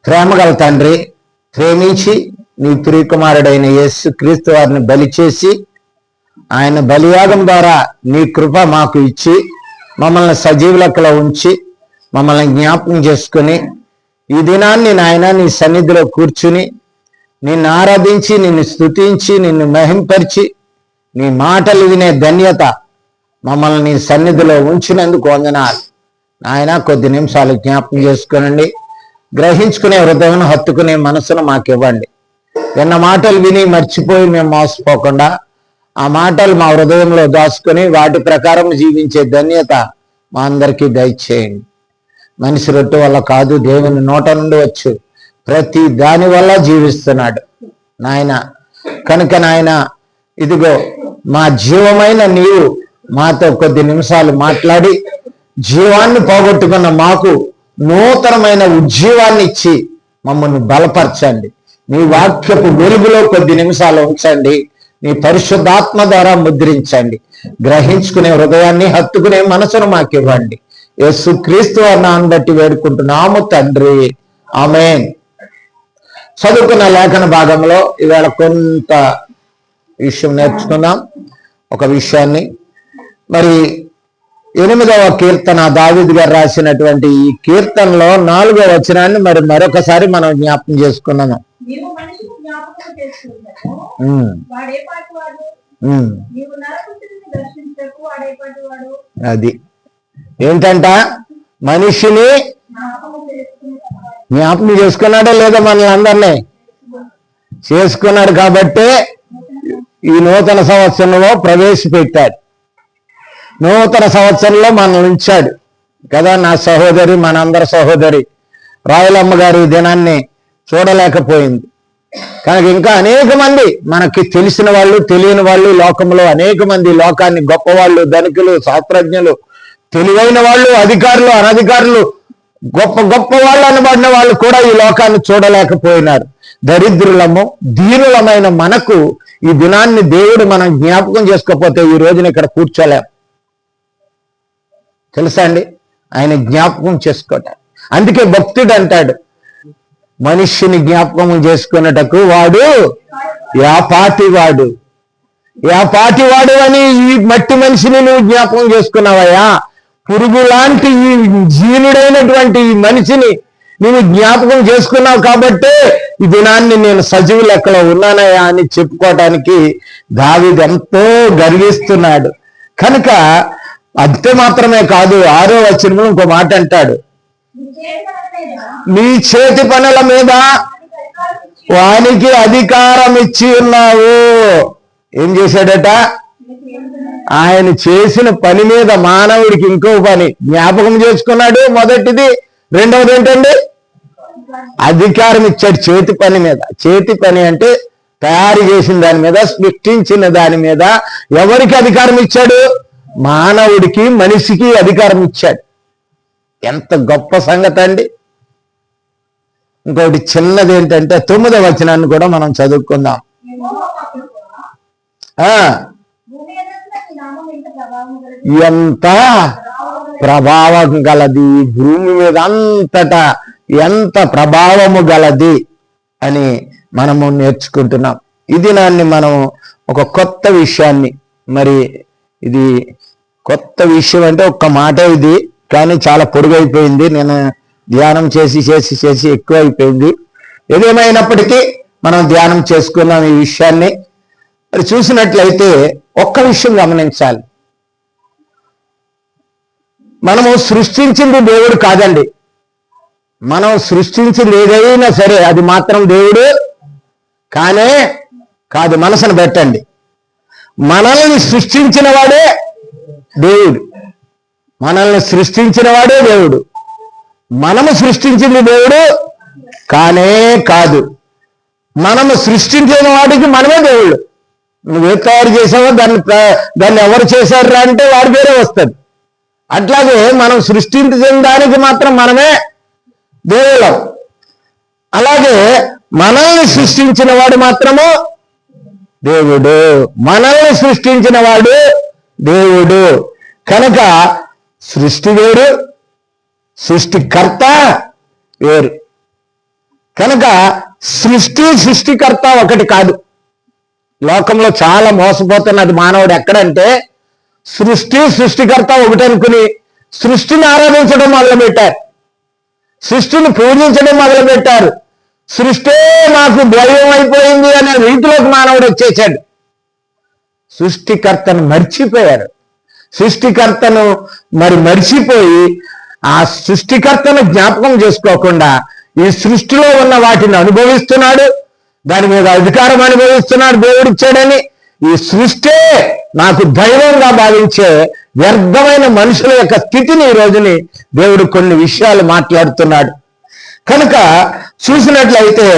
ప్రేమగల తండ్రి, ప్రేమించి నీ ప్రియకుమారుడైన యేసు క్రీస్తు వారిని బలి చేసి ఆయన బలియాగం ద్వారా నీ కృప మాకు ఇచ్చి మమ్మల్ని సజీవ లెక్కలో ఉంచి మమ్మల్ని జ్ఞాపకం చేసుకుని ఈ దినాన్ని నాయన నీ సన్నిధిలో కూర్చుని నిన్ను ఆరాధించి నిన్ను స్తుతించి నిన్ను మహింపరిచి నీ మాటలు వినే ధన్యత మమ్మల్ని నీ సన్నిధిలో ఉంచినందుకు వందనాలు. నాయన కొద్ది నిమిషాలు జ్ఞాపకం చేసుకునండి. గ్రహించుకునే హృదయం, హత్తుకునే మనసును మాకు ఇవ్వండి. ఎన్న మాటలు విని మర్చిపోయి మేము మోసపోకుండా ఆ మాటలు మా హృదయంలో దాచుకొని వాటి ప్రకారం జీవించే ధన్యత మా అందరికీ దయచేయండి. మనిషి రొట్టె వల్ల కాదు, దేవుని నోట నుండి వచ్చు ప్రతి దాని వల్ల జీవిస్తున్నాడు నాయన. కనుక నాయన ఇదిగో మా జీవమైన నీవు మాతో కొద్ది నిమిషాలు మాట్లాడి జీవాన్ని పోగొట్టుకున్న మాకు నూతనమైన ఉజ్జీవాన్ని ఇచ్చి మమ్మల్ని బలపరచండి. నీ వాక్యపు వెలుగులో కొద్ది నిమిషాలు ఉంచండి. నీ పరిశుద్ధాత్మ ద్వారా ముద్రించండి. గ్రహించుకునే హృదయాన్ని, హత్తుకునే మనసును మాకు ఇవ్వండి. యేసు క్రీస్తు నామమును బట్టి వేడుకుంటున్నాము తండ్రి, ఆమేన్. చదువుకున్న లేఖన భాగంలో ఇవాళ కొంత విషయం నేర్చుకుందాం. ఒక విషయాన్ని మరి 8వ కీర్తన దావీదు గారు రాసినటువంటి ఈ కీర్తనలో 4వ వచనాన్ని మరి మరొకసారి మనం జ్ఞాపకం చేసుకున్నాము. అది ఏంటంట, మనిషిని జ్ఞాపకం చేసుకున్నాడో లేదో మనల్ని అందరినీ చేసుకున్నాడు. కాబట్టే ఈ నూతన సంవత్సరంలో ప్రవేశపెట్టాడు. నూతన సంవత్సరంలో మనల్ని ఉంచాడు కదా. నా సహోదరి, మనందరి సహోదరి రాయలమ్మ గారు ఈ దినాన్ని చూడలేకపోయింది. కనుక ఇంకా అనేక మంది మనకి తెలిసిన వాళ్ళు, తెలియని వాళ్ళు లోకంలో అనేక మంది లోకాన్ని గొప్పవాళ్ళు, ధనికులు, శాస్త్రజ్ఞులు, తెలివైన వాళ్ళు, అధికారులు, అనధికారులు, గొప్ప గొప్ప వాళ్ళు అనబడిన వాళ్ళు కూడా ఈ లోకాన్ని చూడలేకపోయినారు. దరిద్రులము, దీనులమైన మనకు ఈ దినాన్ని దేవుడు మనం జ్ఞాపకం చేసుకోకపోతే ఈ రోజున ఇక్కడ కూర్చోలేం. తెలుసా అండి, ఆయన జ్ఞాపకం చేసుకోవటం. అందుకే భక్తుడు అంటాడు, మనిషిని జ్ఞాపకం చేసుకున్నటకు వాడు యాపాటివాడు. యాపాటివాడు అని ఈ మట్టి మనిషిని నువ్వు జ్ఞాపకం చేసుకున్నావయ్యా. పురుగు లాంటి ఈ జీనుడైనటువంటి ఈ మనిషిని నువ్వు జ్ఞాపకం చేసుకున్నావు కాబట్టే ఈ దినాన్ని నేను సజీవ లెక్కలో ఉన్నానయ్యా అని చెప్పుకోవటానికి దావీదు ఎంతో గర్విస్తున్నాడు. కనుక అంతే మాత్రమే కాదు, 6వ వచనంలో ఇంకో మాట అంటాడు, నీ చేతి పనుల మీద వానికి అధికారం ఇచ్చి ఉన్నావు. ఏం చేశాడట? ఆయన చేసిన పని మీద మానవుడికి ఇంకో పని జ్ఞాపకం చేసుకున్నాడు. మొదటిది. రెండవది ఏంటండి? అధికారం ఇచ్చాడు చేతి పని మీద. చేతి పని అంటే తయారు చేసిన దాని మీద, సృష్టించిన దాని మీద ఎవరికి అధికారం ఇచ్చాడు? మానవుడికి, మనిషికి అధికారం ఇచ్చాడు. ఎంత గొప్ప సంగతి అండి. ఇంకోటి చిన్నది ఏంటంటే 9వ వచనాన్ని కూడా మనం చదువుకుందాం. ఎంత ప్రభావం గలది, భూమి మీద అంతటా ఎంత ప్రభావము గలది అని మనము నేర్చుకుంటున్నాం. ఈ దినాన్ని మనం ఒక కొత్త విషయాన్ని, మరి ఇది కొత్త విషయం అంటే ఒక్క మాట ఇది, కానీ చాలా పొడుగైపోయింది. నేను ధ్యానం చేసి చేసి చేసి ఎక్కువ అయిపోయింది. ఏదేమైనప్పటికీ మనం ధ్యానం చేసుకున్నాం ఈ విషయాన్ని. మరి చూసినట్లయితే ఒక్క విషయం గమనించాలి, మనము సృష్టించింది దేవుడు కాదండి. మనం సృష్టించింది ఏదైనా సరే అది మాత్రం దేవుడు కానే కాదు. మనసును పెట్టండి, మనల్ని సృష్టించిన వాడే దేవుడు. మనల్ని సృష్టించిన వాడే దేవుడు. మనము సృష్టించింది దేవుడు కానే కాదు. మనము సృష్టించిన వాడికి మనమే దేవుళ్ళు. నువ్వే తయారు చేసావో దాన్ని ఎవరు చేశారా అంటే వాడి పేరే వస్తుంది. అట్లాగే మనం సృష్టించిన దానికి మాత్రం మనమే దేవుళ్ళం. అలాగే మనల్ని సృష్టించిన వాడు మాత్రము దేవుడు. మనల్ని సృష్టించిన వాడు దేవుడు. కనుక సృష్టి వేరు, సృష్టికర్త వేరు. కనుక సృష్టికర్త ఒకటి కాదు. లోకంలో చాలా మోసపోతున్నది మానవుడు. ఎక్కడంటే సృష్టికర్త ఒకటి అనుకుని సృష్టిని ఆరాధించడం మొదలుపెట్టారు, సృష్టిని పూజించడం మొదలుపెట్టారు. సృష్టే మాకు దైవం అయిపోయింది అనే రీతిలోకి మానవుడు వచ్చేసాడు. సృష్టికర్తను మర్చిపోయారు. సృష్టికర్తను మర్చిపోయి ఆ సృష్టికర్తను జ్ఞాపకం చేసుకోకుండా ఈ సృష్టిలో ఉన్న వాటిని అనుభవిస్తున్నాడు, దాని మీద అధికారం అనుభవిస్తున్నాడు. దేవుడిచ్చాడని ఈ సృష్టే నాకు దైవంగా భావించే వ్యర్థమైన మనుషుల యొక్క స్థితిని ఈ రోజుని దేవుడు కొన్ని విషయాలు మాట్లాడుతున్నాడు. కనుక చూసినట్లయితే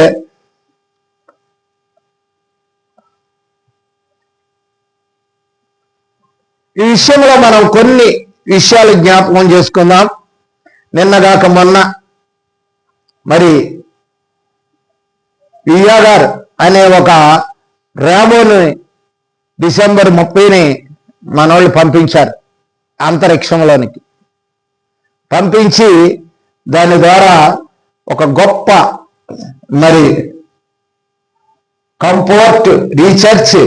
ఈ విషయంలో మనం కొన్ని విషయాలు జ్ఞాపకం చేసుకుందాం. నిన్నగాక మొన్న మరి వియాగార్ అనే ఒక రాబోని డిసెంబర్ 30ని మనోళ్ళు పంపించారు అంతరిక్షంలోనికి. పంపించి దాని ద్వారా ఒక గొప్ప మరి కంపోర్ట్ రీసెర్చ్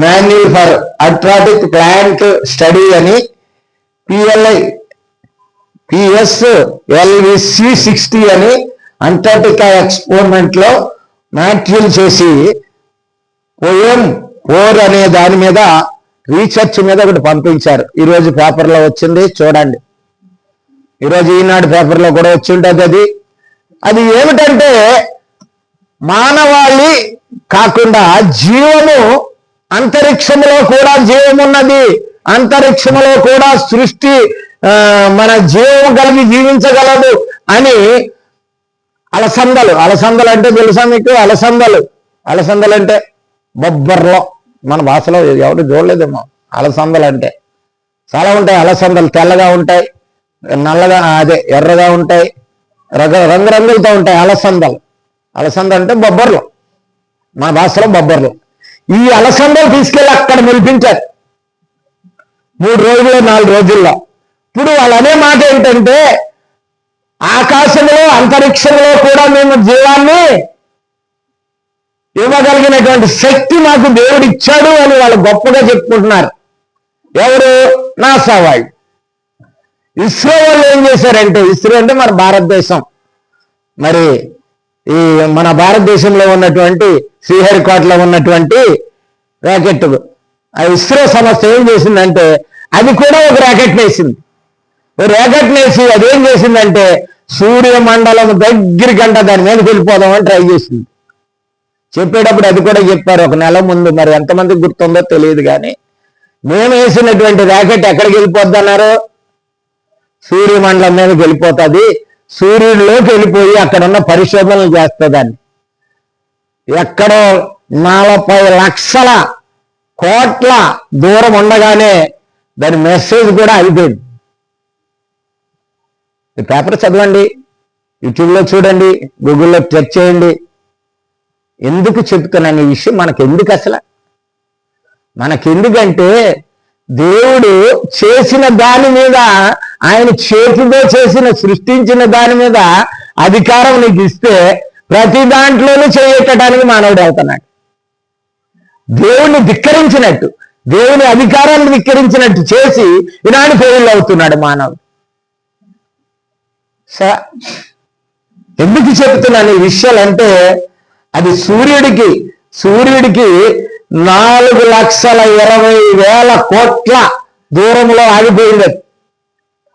మాన్యువల్ ఫర్ అట్రాటిక్ ప్లాంట్ స్టడీ అని PSLV-C60 అని అంటార్టికా ఎక్స్పెరిమెంట్ లో మాడ్యూల్ చేసి OM4 అనే దాని మీద రీసెర్చ్ మీద ఒకటి పంపించారు. ఈరోజు పేపర్లో వచ్చింది, చూడండి. ఈరోజు ఈనాడు పేపర్లో కూడా వచ్చి ఉంటుంది. అది ఏమిటంటే మానవాళి కాకుండా జీవము, అంతరిక్షంలో కూడా జీవం ఉన్నది, అంతరిక్షంలో కూడా సృష్టి మన జీవం కలిగి జీవించగలదు అని అలసందలు అంటే తెలుసా మీకు? అలసందలు అంటే బొబ్బర్లో, మన భాషలో ఎవరు చూడలేదేమో. అలసందలు అంటే చాలా ఉంటాయి. అలసందలు తెల్లగా ఉంటాయి, నల్లగా ఎర్రగా ఉంటాయి, రంగురంగులతో ఉంటాయి. అలసంద అంటే బొబ్బర్లు, మన భాషలో బొబ్బర్లు. ఈ అలసందలు తీసుకెళ్ళి అక్కడ నిలిపించారు 3 రోజులు 4 రోజుల్లో. ఇప్పుడు వాళ్ళు అనే మాట ఏంటంటే ఆకాశంలో, అంతరిక్షంలో కూడా మేము జీవాన్ని ఇవ్వగలిగినటువంటి శక్తి మాకు దేవుడు ఇచ్చాడు అని వాళ్ళు గొప్పగా చెప్పుకుంటున్నారు. ఎవరు? నాసా వాళ్ళు. ఇస్రో వాళ్ళు ఏం చేశారంటే, ఇస్రో అంటే మన భారతదేశం, మరి ఈ మన భారతదేశంలో ఉన్నటువంటి శ్రీహరికోటలో ఉన్నటువంటి రాకెట్, ఆ ఇస్రో సంస్థ ఏం చేసిందంటే అది కూడా ఒక రాకెట్ వేసింది. అదేం చేసిందంటే సూర్యమండలం దగ్గరికంట దాని మీదకి వెళ్ళిపోదామని ట్రై చేసింది. చెప్పేటప్పుడు అది కూడా చెప్పారు 1 నెల ముందు. మరి ఎంతమందికి గుర్తుందో తెలియదు కానీ మేము వేసినటువంటి రాకెట్ ఎక్కడికి వెళ్ళిపోద్ది అన్నారు? సూర్యమండలం మీదకి వెళ్ళిపోతుంది. సూర్యుడిలోకి వెళ్ళిపోయి అక్కడ ఉన్న పరిశోధనలు చేస్తుందని. ఎక్కడో 40 లక్షల కోట్ల దూరం ఉండగానే దాని మెసేజ్ కూడా అయిపోయింది. ఈ పేపర్ చదవండి, యూట్యూబ్లో చూడండి, గూగుల్లో సెర్చ్ చేయండి. ఎందుకు చెప్తున్నాను ఈ విషయం? మనకెందుకంటే దేవుడు చేసిన దాని మీద, ఆయన చేతితో సృష్టించిన దాని మీద అధికారం నీకు ఇస్తే ప్రతి దాంట్లోనూ చేయటానికి మానవుడు అవుతున్నాడు. దేవుణ్ణి ధిక్కరించినట్టు, దేవుని అధికారాన్ని ధిక్కరించినట్టు చేసి ఈనాడు ఫెయిల్ అవుతున్నాడు మానవుడు. ఎందుకు చెప్తున్నాను ఈ విషయాలంటే అది సూర్యుడికి 4,20,000 కోట్ల దూరంలో ఆగిపోయింది.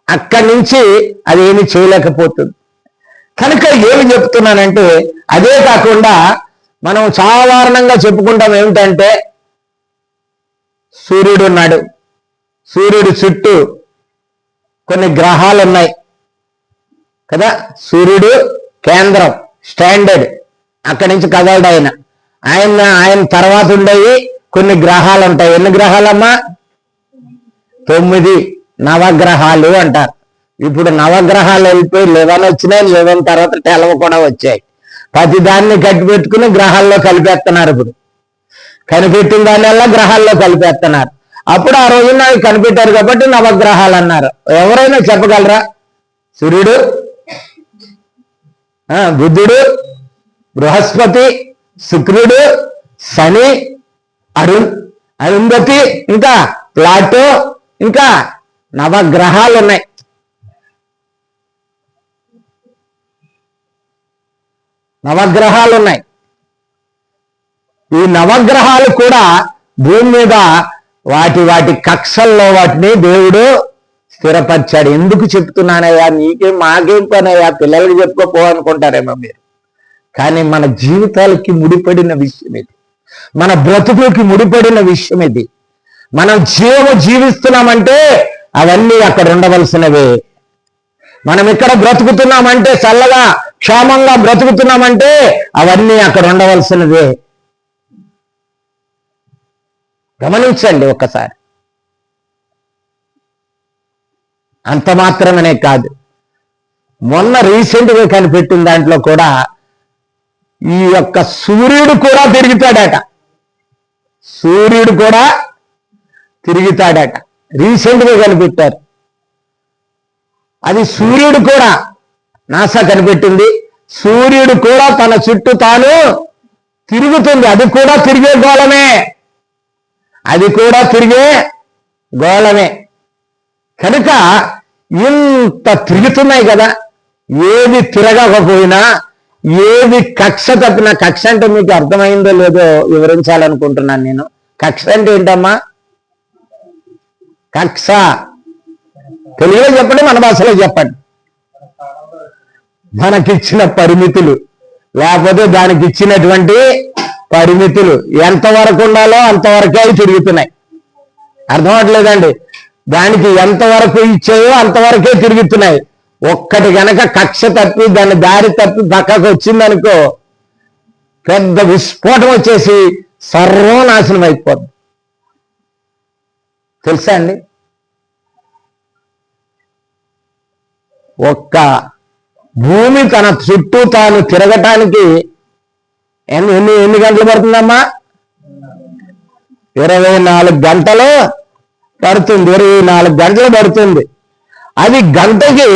అక్కడి నుంచి అది ఏమి చేయలేకపోతుంది. కనుక ఏమి చెప్తున్నానంటే, అదే కాకుండా మనం సాధారణంగా చెప్పుకుంటాం ఏమిటంటే సూర్యుడు ఉన్నాడు, సూర్యుడి చుట్టూ కొన్ని గ్రహాలు ఉన్నాయి కదా. సూర్యుడు కేంద్రం, స్టాండర్డ్, అక్కడి నుంచి కదలడు ఆయన తర్వాత ఉండేవి కొన్ని గ్రహాలు ఉంటాయి. ఎన్ని గ్రహాలమ్మా? 9 నవగ్రహాలు అంటారు. ఇప్పుడు నవగ్రహాలు వెళ్ళిపోయి 11 వచ్చినాయి, 11 తర్వాత 12 కూడా వచ్చాయి. ప్రతి దాన్ని కట్టిపెట్టుకుని గ్రహాల్లో కలిపేస్తున్నారు. ఇప్పుడు కనిపెట్టిన దానివల్ల గ్రహాల్లో కలిపేస్తున్నారు. అప్పుడు ఆ రోజున అవి కనిపెట్టారు కాబట్టి నవగ్రహాలు అన్నారు. ఎవరైనా చెప్పగలరా? సూర్యుడు, బుద్ధుడు, బృహస్పతి, శుక్రుడు, శని, అరుంధతి, ఇంకా ప్లాటో, ఇంకా నవగ్రహాలు ఉన్నాయి. ఈ నవగ్రహాలు కూడా భూమి మీద వాటి వాటి కక్షల్లో వాటిని దేవుడు స్థిరపరిచాడు. ఎందుకు చెప్తున్నానయ్యా, నీకేం మాకేం పనయ్యా, పిల్లలకి చెప్పుకోపో అనుకుంటారేమో మీరు. కానీ మన జీవితాలకి ముడిపడిన విషయం ఇది, మన బ్రతుకులకి ముడిపడిన విషయం ఇది. మనం జీవిస్తున్నామంటే అవన్నీ అక్కడ ఉండవలసినవే. మనం ఇక్కడ బ్రతుకుతున్నామంటే, చల్లగా క్షేమంగా బ్రతుకుతున్నామంటే అవన్నీ అక్కడ ఉండవలసినవే. గమనించండి ఒక్కసారి. అంత మాత్రమనే కాదు, మొన్న రీసెంట్గా కనిపెట్టిన దాంట్లో కూడా ఈ యొక్క సూర్యుడు కూడా తిరుగుతాడట. రీసెంట్గా కనిపెట్టారు. అది సూర్యుడు కూడా, నాసా కనిపెట్టింది, సూర్యుడు కూడా తన చుట్టూ తాను తిరుగుతుంది. అది కూడా తిరిగే గోళమే. కనుక ఇంత తిరుగుతున్నాయి కదా, ఏది తిరగకపోయినా, ఏది కక్ష తప్పిన, కక్ష అంటే మీకు అర్థమైందో లేదో వివరించాలనుకుంటున్నాను నేను. కక్ష అంటే ఏంటమ్మా? కక్ష తెలుగులో చెప్పండి, మన భాషలో చెప్పండి. మనకిచ్చిన పరిమితులు, లేకపోతే దానికి ఇచ్చినటువంటి పరిమితులు ఎంతవరకు ఉండాలో అంతవరకే అవి తిరుగుతున్నాయి. అర్థం అవట్లేదండి? దానికి ఎంతవరకు ఇచ్చాయో అంతవరకే తిరుగుతున్నాయి. ఒక్కటి గనక కక్ష తప్పి దాన్ని దారి తప్పి పక్కకు వచ్చిందనుకో, పెద్ద విస్ఫోటం వచ్చేసి సర్వనాశనం అయిపోద్ది. తెలుసా అండి? ఒక్క భూమి తన చుట్టూ తాను తిరగటానికి ఎన్ని గంటలు పడుతుందమ్మా? 24 గంటలు పడుతుంది. 24 గంటలు పడుతుంది. అది గంటకి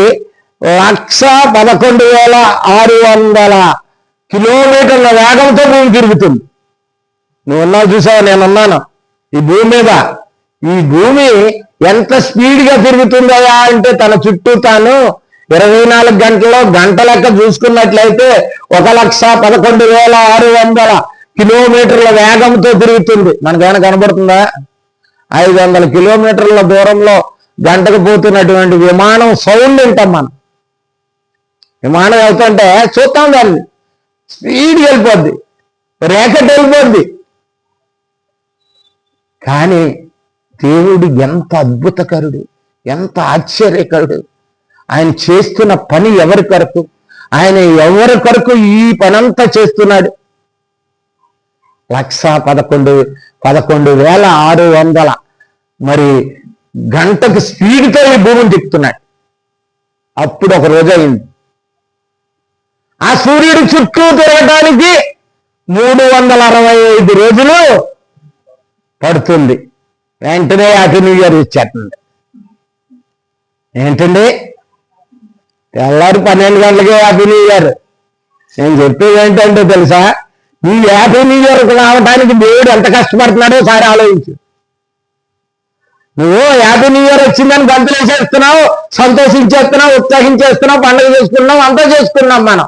111,600 కిలోమీటర్ల వేగంతో భూమి తిరుగుతుంది. నువ్వు ఉన్నావు, చూసావా? నేనున్నాను ఈ భూమి మీద. ఈ భూమి ఎంత స్పీడ్గా తిరుగుతుందయా అంటే, తన చుట్టూ తాను 24 గంటల్లో గంట లెక్క చూసుకున్నట్లయితే 111,600 కిలోమీటర్ల వేగంతో తిరుగుతుంది. మనకేమైనా కనబడుతుందా? 500 కిలోమీటర్ల దూరంలో గంటకు పోతున్నటువంటి విమానం సౌండ్ వింటాం మనం. విమానం వెళ్తుంటే చూస్తాం, దాన్ని స్పీడ్గా వెళ్ళిపోద్ది, రేకెట్ వెళ్ళిపోద్ది. కానీ దేవుడు ఎంత అద్భుతకరుడు, ఎంత ఆశ్చర్యకరుడు. ఆయన చేస్తున్న పని ఎవరి కొరకు, ఆయన ఎవరి కొరకు ఈ పనంతా చేస్తున్నాడు. 111,600 మరి గంటకు స్పీడ్తో ఈ భూమిని తిప్పుతున్నాడు. అప్పుడు ఒక రోజు అయింది. ఆ సూర్యుడి చుట్టూ తిరగటానికి 365 రోజులు పడుతుంది. వెంటనే హ్యాపీ న్యూ ఇయర్ ఇచ్చేస్తుంది. ఏంటండి, తెల్లారి 12 గంటలకే హ్యాపీ న్యూ ఇయర్. నేను చెప్పేది ఏంటంటే తెలుసా, ఈ హ్యాపీ న్యూ ఇయర్ రావడానికి దేవుడు ఎంత కష్టపడుతున్నాడో సారి ఆలోచించు. నువ్వు హ్యాపీ న్యూ ఇయర్ వచ్చిందని గంతులు వేసేస్తున్నావు, సంతోషించేస్తున్నావు, ఉత్సాహించేస్తున్నావు, పండుగ చేసుకున్నావు, అంతా చేసుకున్నాం మనం.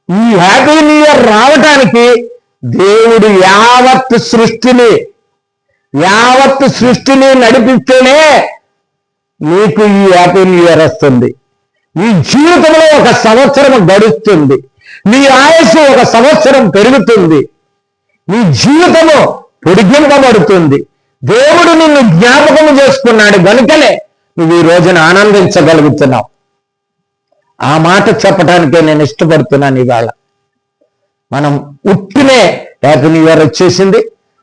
ఈ హ్యాపీ న్యూ ఇయర్ రావటానికి దేవుడు యావత్ సృష్టిని నడిపిస్తేనే నీకు ఈ హ్యాపీ న్యూ ఇయర్ వస్తుంది. నీ జీవితంలో 1 సంవత్సరం గడుస్తుంది, నీ ఆయుస్సు 1 సంవత్సరం పెరుగుతుంది, నీ జీవితము పొడిగింపబడుతుంది. దేవుడు నిన్ను జ్ఞాపకం చేసుకున్నాడు కనుకనే నువ్వు ఈ రోజున ఆనందించగలుగుతున్నావు. ఆ మాట చెప్పడానికే నేను ఇష్టపడుతున్నాను. ఇవాళ మనం ఉట్టినే హ్యాపీ న్యూ ఇయర్ వచ్చేసింది,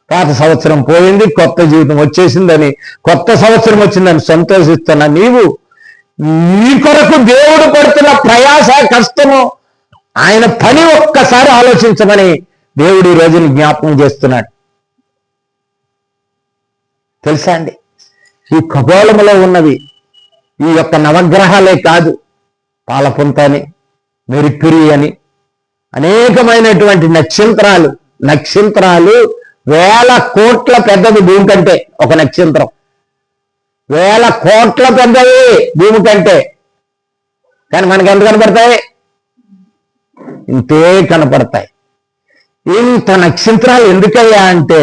పాత సంవత్సరం పోయింది, కొత్త జీవితం వచ్చేసిందని, కొత్త సంవత్సరం వచ్చిందని సంతోషిస్తున్నా. నీవు నీ కొరకు దేవుడు పడుతున్న ప్రయాస, కష్టము, ఆయన పని ఒక్కసారి ఆలోచించమని దేవుడు ఈ రోజుని జ్ఞాపకం చేస్తున్నాడు. తెలుసా అండి, ఈ ఖగోళములో ఉన్నవి ఈ యొక్క నవగ్రహాలే కాదు, పాలపుంత అని, మెర్క్యూరీ అని, అనేకమైనటువంటి నక్షత్రాలు 1000 కోట్ల పెద్దది భూమి కంటే. ఒక నక్షత్రం 1000 కోట్ల పెద్దది భూమి కంటే. కానీ మనకి ఎంత కనపడతాయి? ఇంతే కనపడతాయి. ఇంత నక్షత్రాలు ఎందుకయ్యా అంటే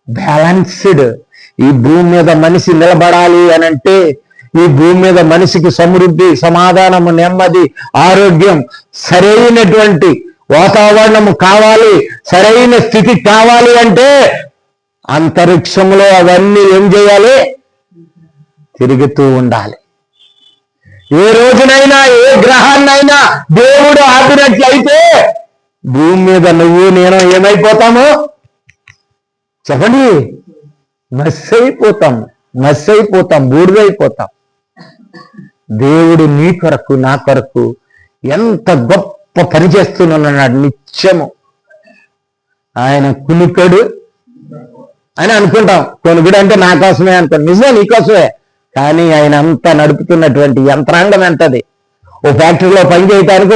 బ్యాలెన్స్డ్. ఈ భూమి మీద మనిషి నిలబడాలి అనంటే, ఈ భూమి మీద మనిషికి సమృద్ధి, సమాధానము, నెమ్మది, ఆరోగ్యం, సరైనటువంటి వాతావరణము కావాలి, సరైన స్థితి కావాలి అంటే అంతరిక్షంలో అవన్నీ ఏం చేయాలి? తిరుగుతూ ఉండాలి. ఏ రోజునైనా ఏ గ్రహాన్నైనా దేవుడు ఆపినట్లయితే భూమి మీద నువ్వు నేను ఏమైపోతాము చెప్పండి? మస్సైపోతాం, బూడిదైపోతాం. దేవుడు నీ కొరకు నా కొరకు ఎంత గొప్ప పని చేస్తున్నాడు. నిత్యము ఆయన కునుకడు అని అనుకుంటాం. కొనుకుడు అంటే నా కోసమే అనుకోండి, నిజమే నీకోసమే. కానీ ఆయన అంతా నడుపుతున్నటువంటి యంత్రాంగం ఎంతది? ఓ ఫ్యాక్టరీలో పని చేయడానికి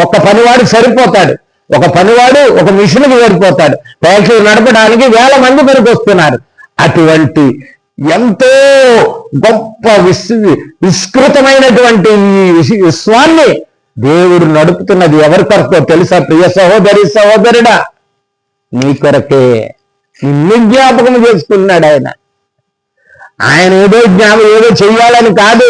ఒక్క పనివాడు సరిపోతాడు. ఒక పనివాడు ఒక మిషన్కి సరిపోతాడు. ఫ్యాక్టరీ నడపడానికి 1000 మంది పనికి వస్తున్నారు. అటువంటి ఎంతో గొప్ప విస్తృతమైనటువంటి ఈ విశ్వాన్ని దేవుడు నడుపుతున్నది ఎవరి కొరకో తెలుసా? ప్రియ సహోదరుడా, నీ కొరకే. నిన్ను జ్ఞాపకం చేసుకున్నాడు ఆయన ఏదో చెయ్యాలని కాదు,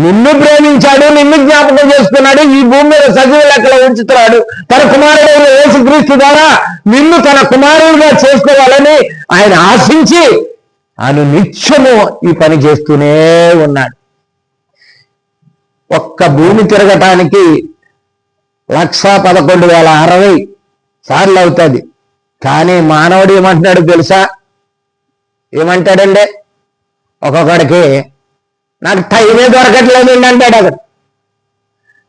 నిన్ను ప్రేమించాడు, నిన్ను జ్ఞాపకం చేసుకున్నాడు. ఈ భూమి మీద సజీవ లెక్కలో ఉంచుతున్నాడు. తన కుమారుడైన యేసుక్రీస్తు ద్వారా నిన్ను తన కుమారుడిగా చేసుకోవాలని ఆయన ఆశించి ఆయన నిత్యము ఈ పని చేస్తూనే ఉన్నాడు. ఒక్క భూమి తిరగటానికి 111,060 సార్లు అవుతుంది. కానీ మానవుడు ఏమంటున్నాడు తెలుసా? ఏమంటాడండి? ఒక్కొక్కడికి నాకు టైమే దొరకట్లేదండి అంటాడు. అక్కడ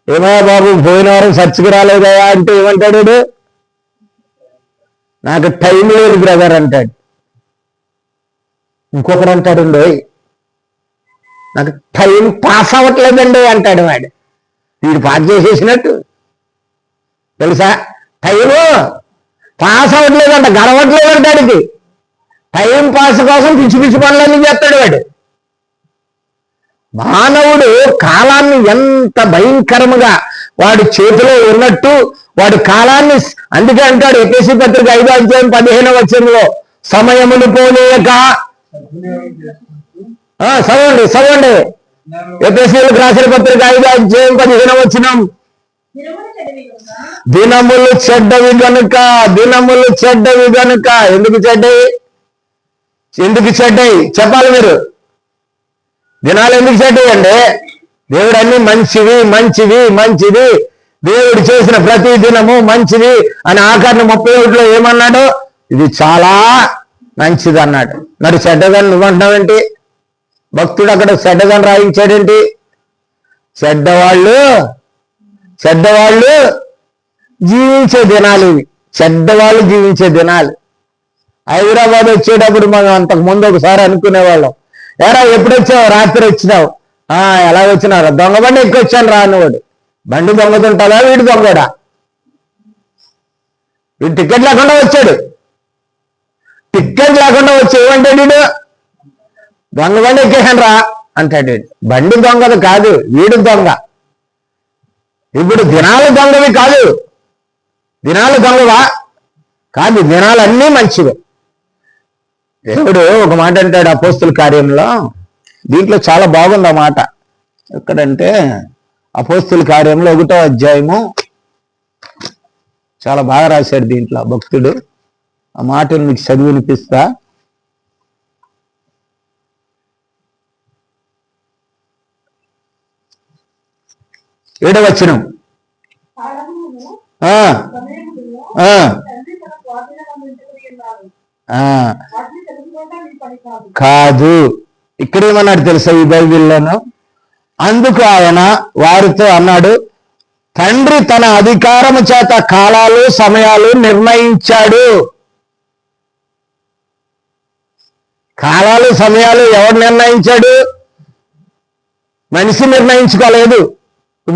ఏమయ్యా బాబు, పోయిన వారం చర్చికి రాలేదా అంటే ఏమంటాడు? నాకు టైం లేదు బ్రదర్ అంటాడు. ఇంకొకరు అంటాడు, నాకు టైం పాస్ అవ్వట్లేదండి అంటాడు. వీడు పాస్ చేసేసినట్టు తెలుసా? టైము పాస్ అవ్వట్లేదంట, గడవట్లేదు అంటాడికి. టైం పాస్ కోసం పిచ్చి పనులన్నీ చేస్తాడు వాడు. మానవుడు కాలాన్ని ఎంత భయంకరముగా వాడి చేతిలో ఉన్నట్టు వాడి కాలాన్ని, అందుకే అంటాడు ఎఫెసీ పత్రిక 5:15 సమయమును పోలేక చదవండి. ఎఫెసీయులకు రాసిన పత్రిక 5:15 దినములు చెడ్డవి గనుక. ఎందుకు చెడ్డవి చెప్పాలి మీరు? దినాలు ఎందుకు చెడ్డవి అండి? దేవుడు అన్ని మంచివి దేవుడు చేసిన ప్రతి దినము మంచిది అని ఆఖరణ 31 ఏమన్నాడు? ఇది చాలా మంచిది అన్నాడు. మరి చెడ్డదని నువ్వంటున్నావేంటి? భక్తుడు అక్కడ చెడ్డదని రాయించాడేంటి? చెడ్డవాళ్ళు జీవించే దినాలు ఇవి. చెడ్డవాళ్ళు జీవించే దినాలు. హైదరాబాద్ వచ్చేటప్పుడు మనం అంతకుముందు ఒకసారి అనుకునేవాళ్ళం, ఎరా ఎప్పుడు వచ్చావు? రాత్రి వచ్చినావు. ఎలా వచ్చినారా? దొంగ బండి ఎక్కువ వచ్చాను రా అన్నవాడు. బండి దొంగతుంటాడా? వీడు దొంగడా? వీడు టికెట్ లేకుండా వచ్చాడు. టికెట్ లేకుండా వచ్చి ఏమంటాడు వీడు? దొంగ బండి ఎక్కేసాను రా అంటాడు. బండి దొంగది కాదు, వీడు దొంగ. ఇప్పుడు దినాలు దొంగవి కాదు. దినాలు దొంగవా కాదు, దినాలన్నీ మంచివే. దేవుడు ఒక మాట అంటాడు అపోస్తుల కార్యంలో. దీంట్లో చాలా బాగుంది ఆ మాట. ఎక్కడంటే అపోస్తుల కార్యంలో 1వ అధ్యాయము చాలా బాగా రాశాడు దీంట్లో భక్తుడు. ఆ మాటను మీకు చదివి వినిపిస్తా. 7వ వచనం. కాదు, ఇక్కడేమన్నాడు తెలుసా ఈ బైబిల్లోను? అందుకు ఆయన వారితో అన్నాడు, తండ్రి తన అధికారము చేత కాలాలు సమయాలు నిర్ణయించాడు. కాలాలు సమయాలు ఎవరు నిర్ణయించాడు? మనిషి నిర్ణయించుకోలేదు.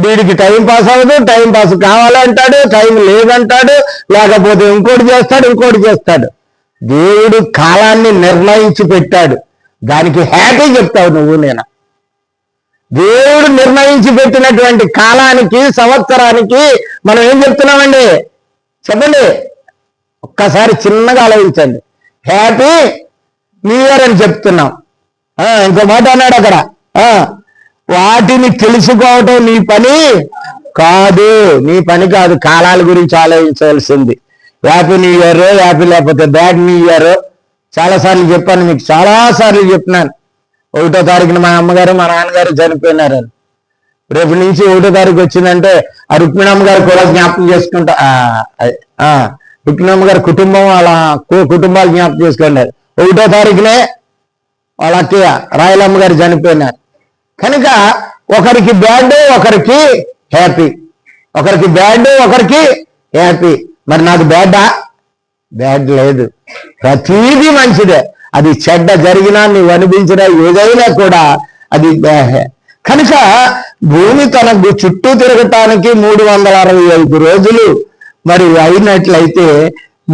వీడికి టైం పాస్ అవ్వదు, టైం పాస్ కావాలంటాడు, టైం లేదంటాడు, లేకపోతే ఇంకోటి చేస్తాడు. దేవుడు కాలాన్ని నిర్ణయించి పెట్టాడు, దానికి హ్యాపీ చెప్తావు నువ్వు నేను. దేవుడు నిర్ణయించి పెట్టినటువంటి కాలానికి, సంవత్సరానికి మనం ఏం చెప్తున్నామండి చెప్పండి? ఒక్కసారి చిన్నగా ఆలోచించండి. హ్యాపీ న్యూ ఇయర్ అని చెప్తున్నాం. ఇంకో మాట అన్నాడు అక్కడ, వాటిని తెలుసుకోవటం నీ పని కాదు, కాలాల గురించి ఆలోచించవలసింది. హ్యాపీ న్యూ ఇయర్, హ్యాపీ లేకపోతే బ్యాడ్ న్యూ ఇయర్ చాలాసార్లు చెప్పాను మీకు, చాలాసార్లు చెప్పినాను. 1వ తారీఖున మా అమ్మగారు మా నాన్నగారు చనిపోయినారని. రేపు నుంచి 1వ తారీఖు వచ్చిందంటే ఆ రుక్మిణమ్మ గారు కూడా జ్ఞాపకం చేసుకుంటా, రుక్మిణమ్మ గారి కుటుంబం అలా కుటుంబాలు జ్ఞాపకం చేసుకున్నారు. 1వ తారీఖునే వాళ్ళ అక్కయ్య రాయలమ్మ గారు చనిపోయినారు. కనుక ఒకరికి బ్యాడ్, ఒకరికి హ్యాపీ, ఒకరికి బ్యాడ్, ఒకరికి హ్యాపీ. మరి నాకు బ్యాడ్ లేదు, ప్రతీది మంచిదే. అది చెడ్డ జరిగినా, నువ్వు అనిపించినా, ఏదైనా కూడా అది కనుక భూమి తనకు చుట్టూ తిరగటానికి 365 రోజులు మరి అయినట్లయితే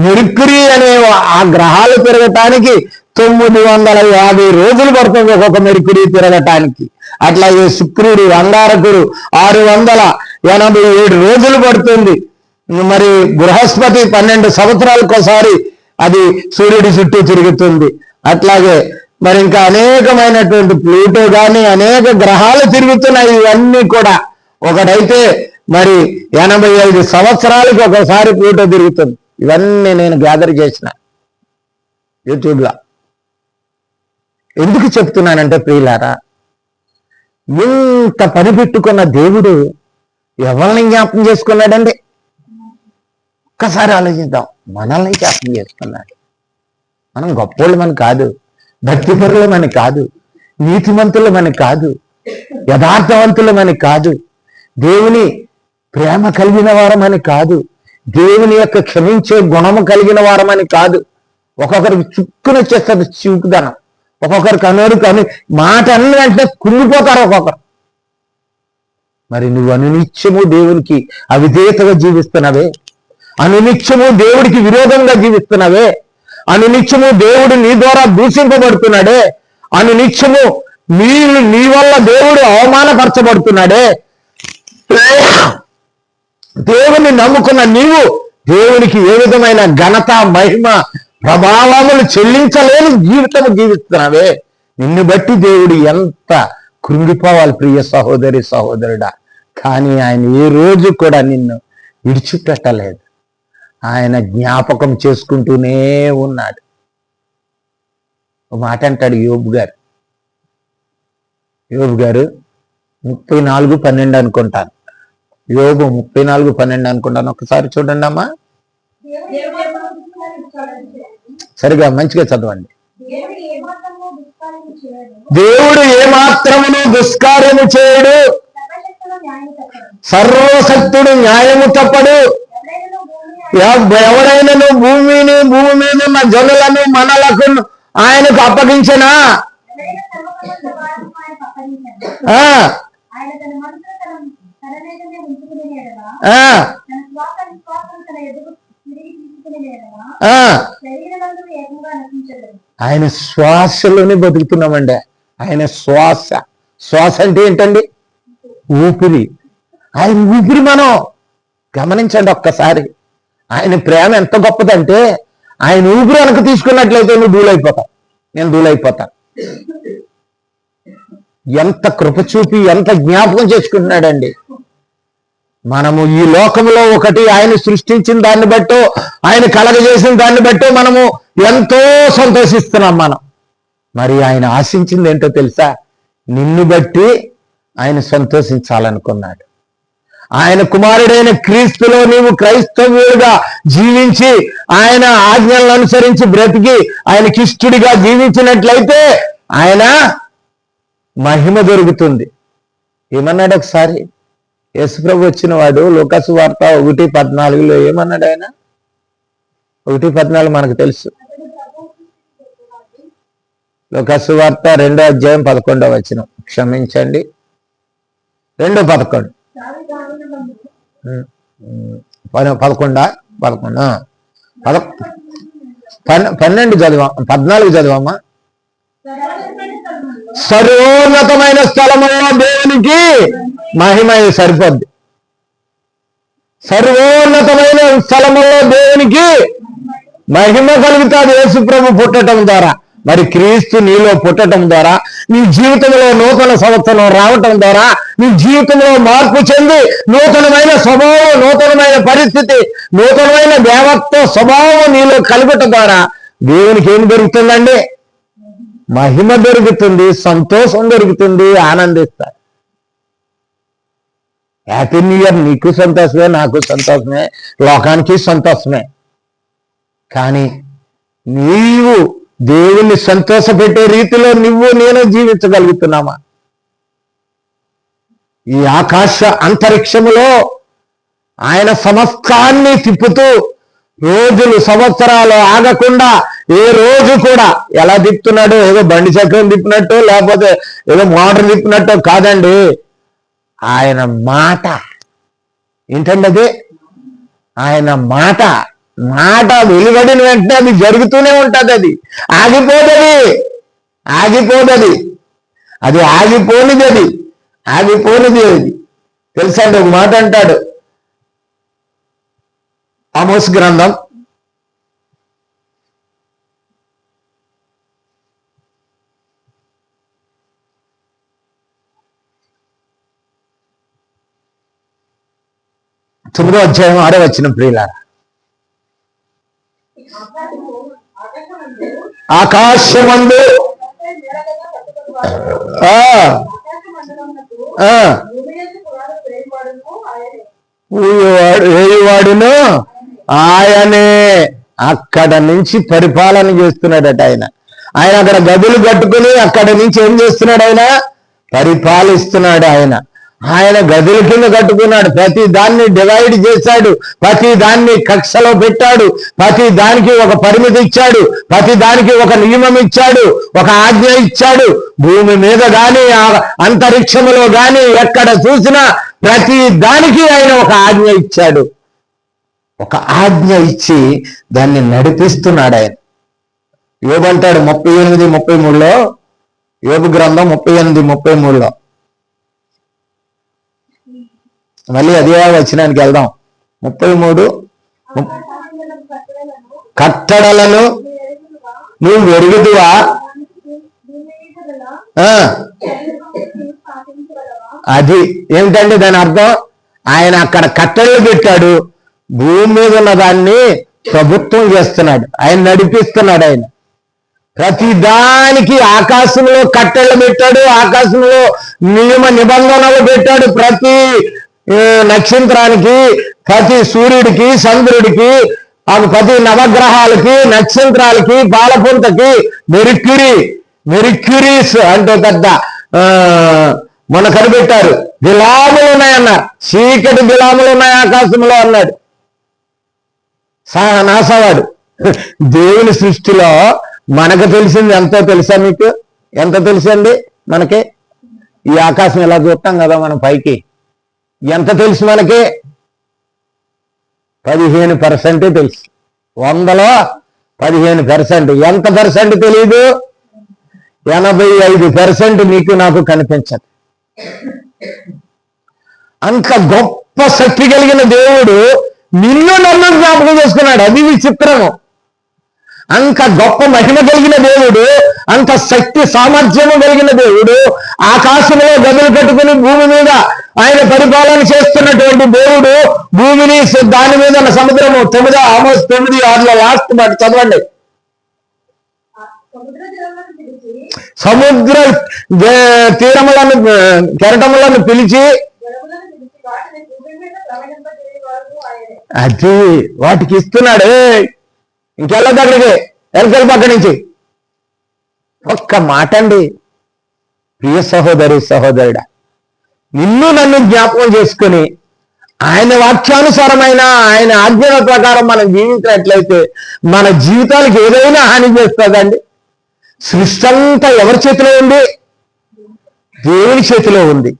మెర్క్యూరీ అనే ఆ గ్రహాలు తిరగటానికి 950 రోజులు పడుతుంది ఒక్కొక్క మెర్క్యూరీ తిరగటానికి. అట్లాగే శుక్రుడు, అంగారకుడు 687 రోజులు పడుతుంది. మరి బృహస్పతి 12 సంవత్సరాలకు ఒకసారి అది సూర్యుడి చుట్టూ తిరుగుతుంది. అట్లాగే మరి ఇంకా అనేకమైనటువంటి ప్లూటో కానీ అనేక గ్రహాలు తిరుగుతున్నాయి. ఇవన్నీ కూడా ఒకటైతే మరి 85 సంవత్సరాలకు ఒకసారి ప్లూటో తిరుగుతుంది. ఇవన్నీ నేను గ్యాదర్ చేసిన యూట్యూబ్లో. ఎందుకు చెప్తున్నానంటే ప్రియులారా, ఇంత పని పెట్టుకున్న దేవుడు ఎవరిని జ్ఞాపకం చేసుకున్నాడండి? ఒక్కసారి ఆలోచిద్దాం. మనల్ని జ్ఞాపకం చేసుకున్నాడు. మనం గొప్పోళ్ళమని కాదు, భక్తిపరులమని కాదు, నీతిమంతులమని కాదు, యథార్థవంతులమని కాదు, దేవుని ప్రేమ కలిగిన వారమని కాదు, దేవుని యొక్క క్షమించే గుణము కలిగిన వారమని కాదు. ఒక్కొక్కరికి చుక్కున వచ్చేస్తుంది చూపుదనం, ఒక్కొక్కరికి అని మాట అన్న వెంటనే కుంగిపోతారు ఒక్కొక్కరు. మరి నువ్వు అనునిత్యము దేవునికి అవిధేయతగా జీవిస్తున్నావే, అనునిత్యము దేవుడికి విరోధంగా జీవిస్తున్నావే, అనునిత్యము దేవుడు నీ ద్వారా దూషింపబడుతున్నాడే, అనునిత్యము నీ వల్ల దేవుడు అవమానపరచబడుతున్నాడే, దేవుని నమ్ముకున్న నీవు దేవునికి ఏ విధమైన ఘనత, మహిమ, ప్రభావములు చెల్లించలేని జీవితం జీవిస్తున్నావే. నిన్ను బట్టి దేవుడు ఎంత కృంగిపోవాలి ప్రియ సహోదరి సహోదరుడా. కానీ ఆయన ఏ రోజు కూడా నిన్ను విడిచిపెట్టలేదు. ఆయన జ్ఞాపకం చేసుకుంటూనే ఉన్నాడు. ఒక మాట అంటాడు యోబు గారు 34:12 అనుకుంటాను. యోబు 34:12 అనుకుంటాను. ఒకసారి చూడండి అమ్మా, సరిగా మంచిగా చదవండి. దేవుడు ఏమాత్రమును దుష్కార్యము చేయడు, సర్వశక్తుడు న్యాయము తప్పడు. ఎవరైనా భూమిని, భూమి మీద ఉన్న జనులను, మనలకు ఆయనకు అప్పగించినా ఆయన శ్వాసలోనే బతుకుతున్నామండి. ఆయన శ్వాస అంటే ఏంటండి? ఊపిరి. ఆయన ఊపిరి మనం గమనించండి ఒక్కసారి. ఆయన ప్రేమ ఎంత గొప్పదంటే ఆయన ఊపిరి వెనక తీసుకున్నట్లయితే నువ్వు దూలైపోతావు, నేను దూలైపోతాను. ఎంత కృప చూపి ఎంత జ్ఞాపకం చేసుకుంటున్నాడండి. మనము ఈ లోకంలో ఒకటి ఆయన సృష్టించిన దాన్ని బట్టో, ఆయన కలగజేసిన దాన్ని బట్టో మనము ఎంతో సంతోషిస్తున్నాం మనం. మరి ఆయన ఆశించింది ఏంటో తెలుసా? నిన్ను బట్టి ఆయన సంతోషించాలనుకున్నాడు. ఆయన కుమారుడైన క్రీస్తులో నీవు క్రైస్తవుడిగా జీవించి ఆయన ఆజ్ఞలను అనుసరించి బ్రతికి ఆయనకిష్టుడిగా జీవించినట్లయితే ఆయన మహిమ దొరుకుతుంది. ఏమన్నాడు ఒకసారి యేసుప్రభు వచ్చిన వాడు లూకాసు వార్త 1:14 ఏమన్నాడు ఆయన? 1:14 మనకు తెలుసు. లూకాసు వార్త 2వ అధ్యాయం 11వ వచనం, క్షమించండి 2:11. 11 12 చదివా, 14 చదివామా. సర్వోన్నతమైన స్థలములో దేవునికి మహిమ సరిపోద్ది. సర్వోన్నతమైన స్థలములో దేవునికి మహిమ కలుగుతాది యేసుప్రభు పుట్టడం ద్వారా. మరి క్రీస్తు నీలో పుట్టడం ద్వారా, నీ జీవితంలో నూతన సంవత్సరం రావటం ద్వారా, నీ జీవితంలో మార్పు చెంది నూతనమైన స్వభావం, నూతనమైన పరిస్థితి, నూతనమైన దేవత్వ స్వభావం నీలో కలుగటం ద్వారా దేవునికి ఏం దొరుకుతుందండి? మహిమ దొరుకుతుంది, సంతోషం దొరుకుతుంది, ఆనందిస్తారు. Happy new year. నీకు సంతోషమే, నాకు సంతోషమే, లోకానికి సంతోషమే. కానీ నీవు దేవుణ్ణి సంతోషపెట్టే రీతిలో నువ్వు నేను జీవించగలుగుతున్నామా? ఈ ఆకాశ అంతరిక్షములో ఆయన సమస్తాన్ని తిప్పుతూ రోజులు సంవత్సరాలు ఆగకుండా ఏ రోజు కూడా ఎలా తిప్పుతున్నాడు? ఏదో బండి చక్రం తిప్పినట్టు, లేకపోతే ఏదో మోటార్ తిప్పినట్టు కాదండి. ఆయన మాట ఏంటండి అది? ఆయన మాట వెలువడిన వెంటనే అది జరుగుతూనే ఉంటుంది. అది ఆగిపోదది. అది ఆగిపోనిది. తెలుసా అండి? ఒక మాట అంటాడు ఆమోస్ గ్రంథం 9వ అధ్యాయం 6వ వచనం. ప్రియులారా, ఆకాశమందు వేయువాడును ఆయనే. అక్కడ నుంచి పరిపాలన చేస్తున్నాడట ఆయన. అక్కడ గదులు కట్టుకుని అక్కడ నుంచి ఏం చేస్తున్నాడు? ఆయన పరిపాలిస్తున్నాడు. ఆయన గదుల కింద కట్టుకున్నాడు. ప్రతి దాన్ని డివైడ్ చేశాడు, ప్రతి దాన్ని కక్షలో పెట్టాడు, ప్రతి దానికి ఒక పరిమితి ఇచ్చాడు, ప్రతి దానికి ఒక నియమం ఇచ్చాడు, ఒక ఆజ్ఞ ఇచ్చాడు. భూమి మీద గాని అంతరిక్షములో గాని ఎక్కడ చూసినా ప్రతి దానికి ఆయన ఒక ఆజ్ఞ ఇచ్చాడు. ఒక ఆజ్ఞ ఇచ్చి దాన్ని నడిపిస్తున్నాడు ఆయన. యోబు అంటాడు 38:33లో, యోబు గ్రంథం 38:33లో. మళ్ళీ అదే వచనానికి వెళ్దాం. 33 కట్టడలను నువ్వు ఎరుగుదువా? అది ఏమిటండి దాని అర్థం? ఆయన అక్కడ కట్టడలు పెట్టాడు, భూమి మీద ఉన్న దాన్ని ప్రభుత్వం చేస్తున్నాడు, ఆయన నడిపిస్తున్నాడు. ఆయన ప్రతి దానికి ఆకాశంలో కట్టెలు పెట్టాడు, ఆకాశంలో నియమ నిబంధనలు పెట్టాడు. ప్రతి నక్షత్రానికి, ప్రతి సూర్యుడికి, చంద్రుడికి, ప్రతి నవగ్రహాలకి, నక్షత్రాలకి, పాలపుంతకి, మెరిక్యూరీస్ అంటే పెద్ద మొన్న కనిపెట్టారు, బిలాములు ఉన్నాయన్నారు. చీకటి బిలాములు ఉన్నాయి ఆకాశంలో అన్నాడు నాసావాడు. దేవుని సృష్టిలో మనకు తెలిసింది ఎంతో తెలుసా మీకు? ఎంత తెలుసండి మనకి? ఈ ఆకాశం ఎలా చూస్తాం కదా మనం పైకి, ఎంత తెలుసు మనకి? 15% తెలుసు. 100లో 15%. ఎంత పర్సెంట్ తెలియదు? 85% నీకు నాకు కనిపించదు. అంత గొప్ప శక్తి కలిగిన దేవుడు నిన్ను నన్ను జ్ఞాపకం చేసుకున్నాడు. అది విచిత్రము. అంత గొప్ప మహిమ కలిగిన దేవుడు, అంత శక్తి సామర్థ్యము కలిగిన దేవుడు, ఆకాశంలో గదులు కట్టుకుని భూమి మీద ఆయన పరిపాలన చేస్తున్నటువంటి దేవుడు, భూమిని దాని మీద ఉన్న సముద్రము 9:6 లాస్ట్ మాట చదవండి. సముద్ర తీరములను కెరటములను పిలిచి అది వాటికి ఇస్తున్నాడు. ఇంకెళ్ళదు అక్కడికి, ఎలకల పక్క నుంచి. ఒక్క మాట అండి ప్రియ సహోదరుడా, నిన్ను నన్ను జ్ఞాపకం చేసుకుని ఆయన వాక్యానుసారమైన ఆయన ఆజ్ఞల ప్రకారం మనం జీవించినట్లయితే మన జీవితాలకు ఏదైనా హాని చేస్తుందండి? సృష్టి అంతా ఎవరి చేతిలో ఉంది? దేవుని చేతిలో ఉంది.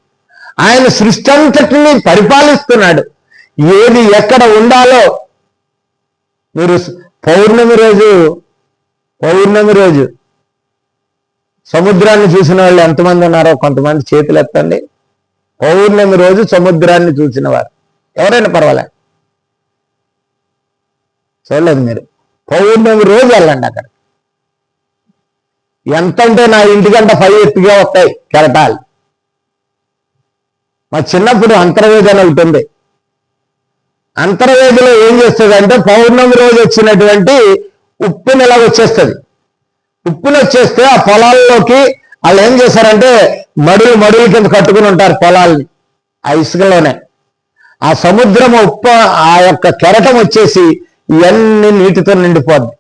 ఆయన సృష్టి అంతటిని పరిపాలిస్తున్నాడు. ఏది ఎక్కడ ఉండాలో. మీరు పౌర్ణమి రోజు సముద్రాన్ని చూసిన వాళ్ళు ఎంతమంది ఉన్నారో కొంతమంది చేతులు ఎత్తండి. పౌర్ణమి రోజు సముద్రాన్ని చూసిన వారు ఎవరైనా పర్వాలే, చూడలేదు మీరు. పౌర్ణమి రోజు వెళ్ళండి అక్కడ. ఎంతంటే నా ఇంటికంటే 5 ఎత్తుగా వస్తాయి కెరటాలు. మా చిన్నప్పుడు అంతర్వేది అని ఒకటి ఉంది. అంతర్వేదిలో ఏం చేస్తుంది అంటే పౌర్ణమి రోజు వచ్చినటువంటి ఉప్పుని ఇలా వచ్చేస్తుంది. ఉప్పుని వచ్చేస్తే ఆ పొలాల్లోకి వాళ్ళు ఏం చేశారంటే మడులు కింద కట్టుకుని ఉంటారు పొలాల్ని. ఆ ఇసుకలోనే ఆ సముద్రం ఉప్పు ఆ యొక్క కెరటం వచ్చేసి ఇవన్నీ నీటితో నిండిపోద్ది.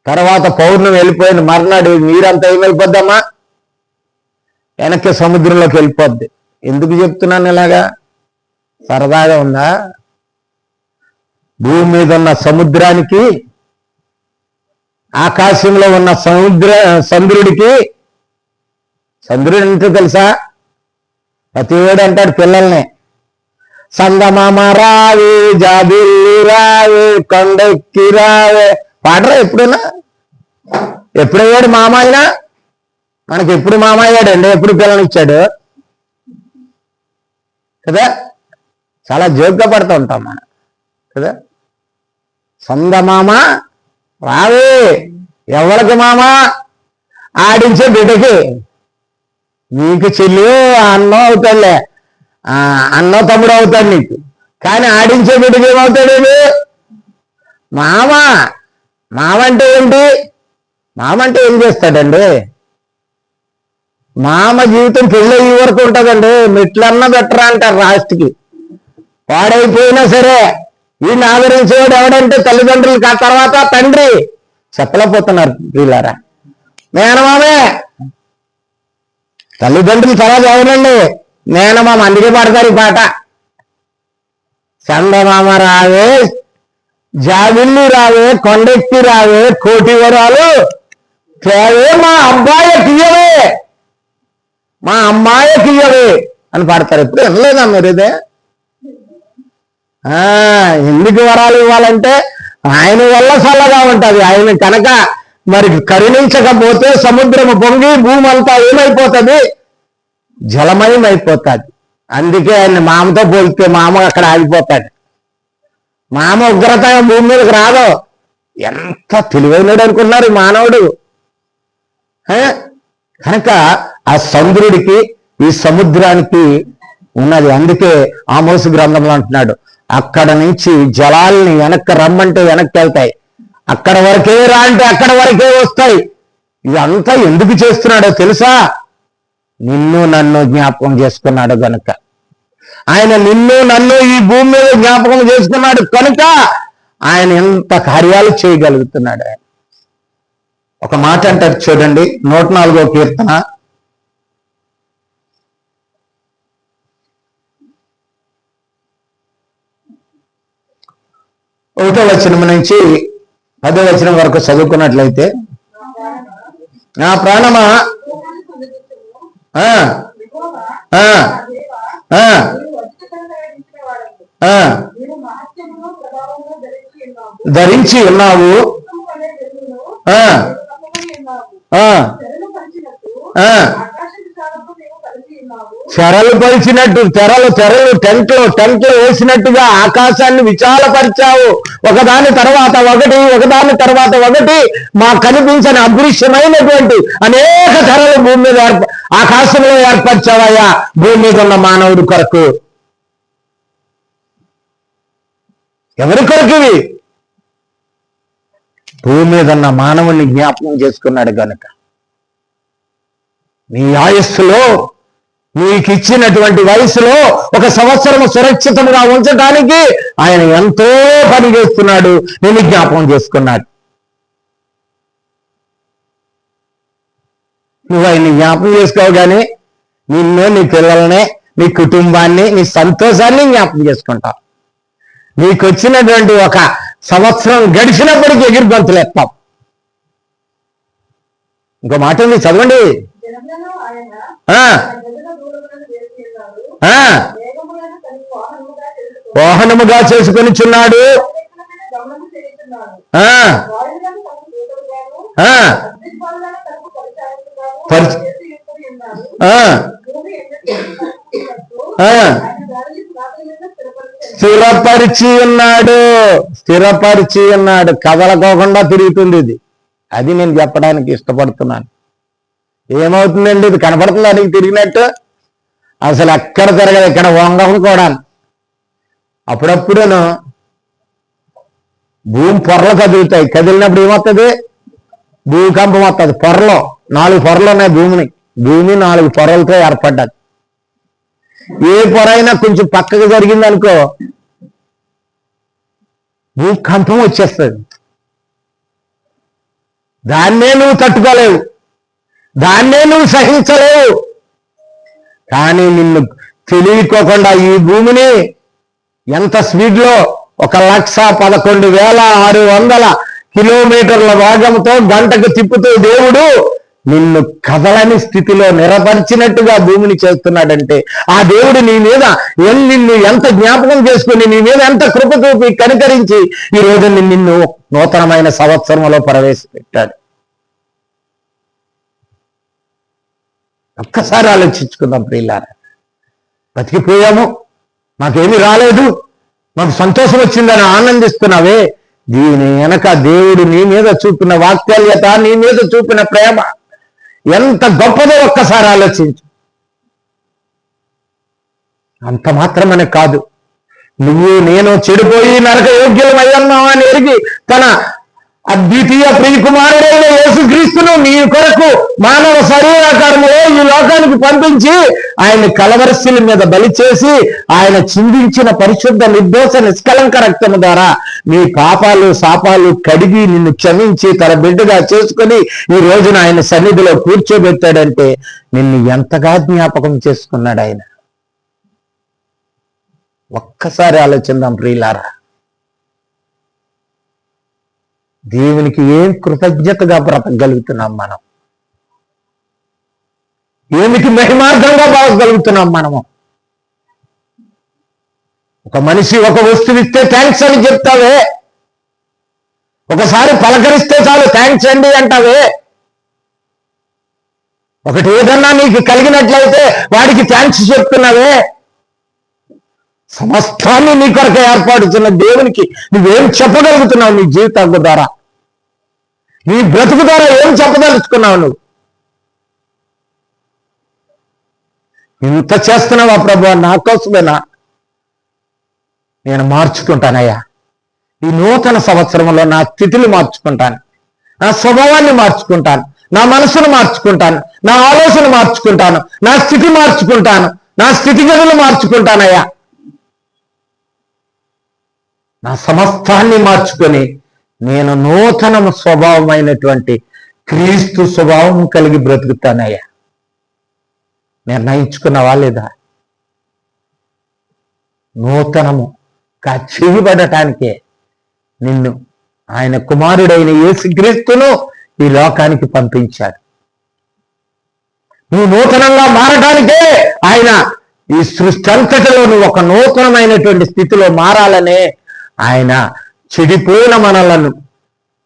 తర్వాత పౌర్ణమి వెళ్ళిపోయిన మర్నాడు నీరంతా ఏమైపోద్దమ్మా, వెనక్కి సముద్రంలోకి వెళ్ళిపోద్ది. ఎందుకు చెప్తున్నాను ఇలాగా? సరదాగా ఉందా? భూమి మీద ఉన్న సముద్రానికి, ఆకాశంలో ఉన్న చంద్రుడికి, చంద్రుడు అంటే తెలుసా? ప్రతివాడు అంటాడు పిల్లల్ని, సందమామ రావే, జాబిల్లి రావే, కొండెక్కి రావే. పాడరా ఎప్పుడైనా? ఎప్పుడయ్యాడు మామ అయినా? మనకి ఎప్పుడు మామ అయ్యాడండి? ఎప్పుడు పిల్లనిచ్చాడు కదా? చాలా జోక్గా పడుతూ ఉంటాం మనం కదా. సందమామ రావే, ఎవరికి మామ? ఆడించే బిడ్డకి. నీకు చెల్లి అన్నో అవుతాడులే, అన్నో తమ్ముడు అవుతాడు నీకు. కానీ ఆడించే బిడ్డకి ఏమవుతాడు? మామ. మామ అంటే ఏంటి? మామ అంటే ఏం చేస్తాడండి? మామ జీవితం పెళ్ళయ్యే వరకు ఉంటుందండి. మెట్లన్నా బెటరా అంటారు లాస్ట్కి. వాడైపోయినా సరే వీడిని ఆదరించేవాడు ఎవడంటే తల్లిదండ్రులకి, ఆ తర్వాత తండ్రి. చెప్పలేకపోతున్నారు వీళ్ళారా. మేనమామే. తల్లిదండ్రులు తర్వాత ఎవరండి? మేనమామ. అందుకే పాడతారు ఈ పాట. చందమామ రావే, జాబిల్లి రావే, కొండెక్కి రావే, కోటి వరాలు తేవే, మా అబ్బాయికి ఇయ్యవే, మా అమ్మాయికి ఇయ్యవే అని పాడతారు. ఎప్పుడు వినలేదా మీరు ఇదే? ఎందుకు వరాలు ఇవ్వాలంటే ఆయన వల్ల చల్లగా ఉంటుంది. ఆయన కనుక మరి కరుణించకపోతే సముద్రము పొంగి భూమి అంతా ఏమైపోతుంది? జలమయం అయిపోతుంది. అందుకే ఆయన మామతో పోలిస్తే మామ అక్కడ ఆగిపోతాడు. మామ ఉగ్రత భూమి మీదకి రాదు. ఎంత తెలివైనడు అనుకున్నారు మానవుడు. కనుక ఆ చంద్రుడికి ఈ సముద్రానికి ఉన్నది. అందుకే ఆమోసు గ్రంథంలో అంటున్నాడు, అక్కడ నుంచి జలాల్ని వెనక్కి రమ్మంటే వెనక్కి వెళ్తాయి, అక్కడ వరకే రా అంటే అక్కడ వరకే వస్తాయి. ఇదంతా ఎందుకు చేస్తున్నాడో తెలుసా? నిన్ను నన్ను జ్ఞాపకం చేసుకున్నాడు కనుక. ఆయన నిన్ను నన్ను ఈ భూమి మీద జ్ఞాపకం చేసుకున్నాడు కనుక ఆయన ఎంత కార్యాలు చేయగలుగుతున్నాడు. ఆయన ఒక మాట అంటారు చూడండి, 104వ కీర్తన 1వ వచనం నుంచి 10వ వచనం వరకు చదువుకున్నట్లయితే, నా ప్రాణమా ధరించి ఉన్నావు, తెరలు పరిచినట్టు, తెరలు టెంట్లు వేసినట్టుగా ఆకాశాన్ని విశాలపరిచావు. ఒకదాని తర్వాత ఒకటి మాకు కనిపించని అదృశ్యమైనటువంటి అనేక తెరలు భూమి మీద ఆకాశంలో ఏర్పరిచావయ్యా భూమి మీద ఉన్న మానవుడి కొరకు. ఎవరి కొరకు ఇవి? భూమి మీద ఉన్న మానవుని జ్ఞాపకం చేసుకున్నాడు గనుక. నీ ఆయుస్సులో, నీకు ఇచ్చినటువంటి వయసులో 1 సంవత్సరం సురక్షితంగా ఉంచడానికి ఆయన ఎంతో పని చేస్తున్నాడు. నేను జ్ఞాపకం చేసుకున్నాడు. నువ్వు ఆయన్ని జ్ఞాపకం చేసుకోవు కానీ నిన్ను, నీ పిల్లల్ని, నీ కుటుంబాన్ని, నీ సంతోషాన్ని జ్ఞాపకం చేసుకుంటావు. నీకు వచ్చినటువంటి 1 సంవత్సరం గడిచినప్పటికీ ఎగిరి గొంతులు ఎత్తాం. ఇంకో మాట ఉంది, చదవండి. వాహనముగా చేసుకొనిచున్నాడు. స్థిరపరిచి ఉన్నాడు. కదలకోకుండా తిరుగుతుంది ఇది. అది నేను చెప్పడానికి ఇష్టపడుతున్నాను. ఏమవుతుందండి, ఇది కనపడుతుంది అది తిరిగినట్టు? అసలు ఎక్కడ తిరగదు, ఇక్కడ వంగం కూడా. అప్పుడప్పుడును భూమి పొరలు కదులుతాయి. కదిలినప్పుడు ఏమవుతుంది? భూకంపం వస్తుంది. పొరలు 4 పొరలు ఉన్నాయి. భూమి 4 పొరలతో ఏర్పడ్డది. ఏ పొర అయినా కొంచెం పక్కకు జరిగింది అనుకో, భూకంపం వచ్చేస్తుంది. దాన్నే నువ్వు తట్టుకోలేవు, దాన్నే నువ్వు సహించలేవు. కానీ నిన్ను తెలియకోకుండా ఈ భూమిని ఎంత స్పీడ్లో 1,11,600 కిలోమీటర్ల వేగంతో గంటకు తిప్పుతూ దేవుడు నిన్ను కదలని స్థితిలో నిరపరిచినట్టుగా భూమిని చేస్తున్నాడంటే ఆ దేవుడు నీ మీద నిన్ను ఎంత జ్ఞాపకం చేసుకుని, నీ మీద ఎంత కృప చూపి కనికరించి ఈ రోజు నిన్ను నూతనమైన సంవత్సరంలో ప్రవేశపెట్టాడు. ఒక్కసారి ఆలోచించుకుందాం ప్రియులారా. బతికిపోయాము, మాకేమీ రాలేదు, మాకు సంతోషం వచ్చిందని ఆనందిస్తున్నావే, దీని వెనక దేవుడు నీ మీద చూపిన వాత్సల్యత, నీ మీద చూపిన ప్రేమ ఎంత గొప్పదో ఒక్కసారి ఆలోచించు. అంత మాత్రమనే కాదు, నువ్వు నేను చెడిపోయి నరక యోగ్యులమయ్యన్నావు అని ఎరిగి తన అద్వితీయ ప్రియకుమారుడైన యేసుక్రీస్తును నీ కొరకు మానవ శరీరాకారంలో ఈ లోకానికి పంపించి ఆయన కలవరశిల మీద బలి చేసి ఆయన చిందించిన పరిశుద్ధ నిర్దోష నిష్కలంక రక్తము ద్వారా నీ పాపాలు శాపాలు కడిగి నిన్ను క్షమించి తన బిడ్డగా చేసుకుని ఈ రోజున ఆయన సన్నిధిలో కూర్చోబెట్టాడంటే నిన్ను ఎంతగా జ్ఞాపకం చేసుకున్నాడు ఆయన. ఒక్కసారి ఆలోచిద్దాం ప్రియులారా. దేవునికి ఏం కృతజ్ఞతగా బ్రతకగలుగుతున్నాం మనం, ఏమిటి మహిమార్థంగా బాగగలుగుతున్నాం మనము. ఒక మనిషి ఒక వస్తువు ఇస్తే థ్యాంక్స్ అని చెప్తావే, ఒకసారి పలకరిస్తే చాలు థ్యాంక్స్ అండి అంటావే. ఒకటి ఏదన్నా నీకు కలిగినట్లయితే వాడికి థ్యాంక్స్ చెప్తున్నావే. సమస్తాన్ని నీ కొరకు ఏర్పాటుతున్న దేవునికి నువ్వేం చెప్పగలుగుతున్నావు? నీ జీవితం ద్వారా, నీ బ్రతుకు ద్వారా ఏం చెప్పదలుచుకున్నావు? నువ్వు ఇంత చేస్తున్నావా ప్రభు? నా కోసమేనా? నేను మార్చుకుంటానయ్యా. ఈ నూతన సంవత్సరంలో నా స్థితిని మార్చుకుంటాను, నా స్వభావాన్ని మార్చుకుంటాను, నా మనసును మార్చుకుంటాను, నా ఆలోచన మార్చుకుంటాను, నా స్థితి మార్చుకుంటాను, నా స్థితిగతులు మార్చుకుంటానయ్యా. నా సమస్తాన్ని మార్చుకొని నేను నూతన స్వభావమైనటువంటి క్రీస్తు స్వభావం కలిగి బ్రతుకుతానయ్యా. నిర్ణయించుకున్నావా లేదా? నూతనముగా చేయబడటానికే నిన్ను ఆయన కుమారుడైన యేసుక్రీస్తును ఈ లోకానికి పంపించాడు. నువ్వు నూతనంగా మారడానికే ఆయన ఈ సృష్టి అంతటిలో నువ్వు ఒక నూతనమైనటువంటి స్థితిలో మారాలనే ఆయన చెడిపోయిన మనలను,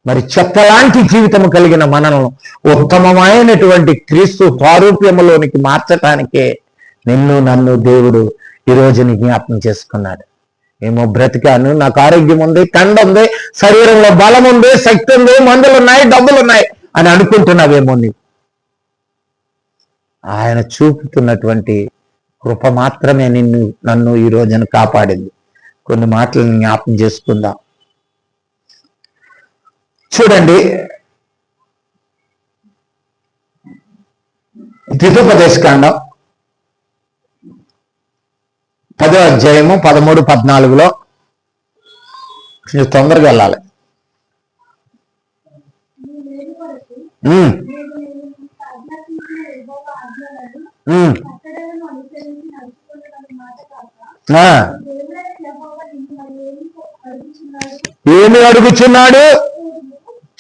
మరి చెత్తలాంటి జీవితము కలిగిన మనలను ఉత్తమమైనటువంటి క్రీస్తు స్వారూప్యములోనికి మార్చటానికే నిన్ను నన్ను దేవుడు ఈ రోజుని జ్ఞాపకం చేసుకున్నాడు. ఏమో బ్రతికాను, నాకు ఆరోగ్యం ఉంది, కండ ఉంది, శరీరంలో బలం ఉంది, శక్తి ఉంది, మందులు ఉన్నాయి, డబ్బులు ఉన్నాయి అని అనుకుంటున్నావేమో నీవు. ఆయన చూపుతున్నటువంటి కృప మాత్రమే నన్ను ఈ రోజున కాపాడింది. కొన్ని మాటలను జ్ఞాపకం చేసుకుందాం. చూడండి, ద్వితోపదేశకాండం 10వ అధ్యాయము 13, 14లో తొందరగా వెళ్ళాలి. ఏమి అడుగుచున్నాడు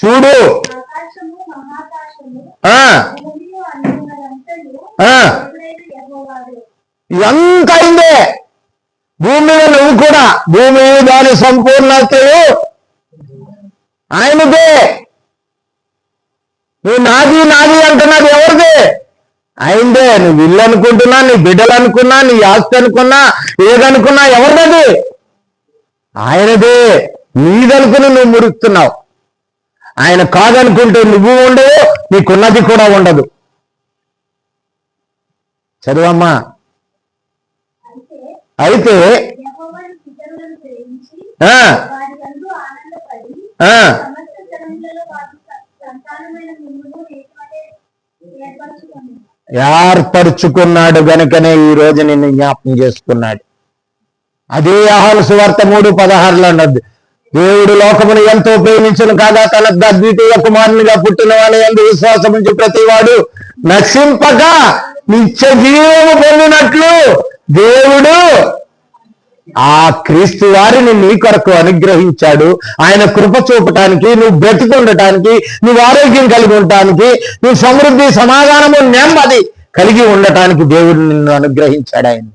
చూడు. ఎంత అయిందే, భూమి మీద నువ్వు కూడా, భూమి దాని సంపూర్ణతయు ఆయనదే. నువ్వు నాది నాది అంటున్నది ఎవరిదే? ఆయనదే. నువ్వు ఇల్లు అనుకుంటున్నా, నీ బిడ్డలు అనుకున్నా, నీ ఆస్తి అనుకున్నా, ఏదనుకున్నా ఎవరిది? ఆయనదే. నీదనుకుని నువ్వు మురుస్తున్నావు. ఆయన కాదనుకుంటే నువ్వు ఉండవు, నీకున్నది కూడా ఉండదు. చదువమ్మా. అయితే ఏర్పరుచుకున్నాడు గనుకనే ఈ రోజు నిన్ను జ్ఞాపకం చేసుకున్నాడు. అదే యోహాను సువార్త 3:16 అన్నది, దేవుడు లోకమును ఎంతో ప్రేమించును కాగా తన అద్వితీయ కుమారునిగా పుట్టిన వాని యందు విశ్వాసం ఉంచి ప్రతివాడు నశింపక నిత్య జీవము పొందినట్లు దేవుడు ఆ క్రీస్తు వారిని నీ కొరకు అనుగ్రహించాడు. ఆయన కృప చూపటానికి, నువ్వు బ్రతికుండటానికి, నువ్వు ఆరోగ్యం కలిగి ఉండటానికి, నువ్వు సమృద్ధి, సమాధానము, నెమ్మది కలిగి ఉండటానికి దేవుడు నిన్ను అనుగ్రహించాడు. ఆయన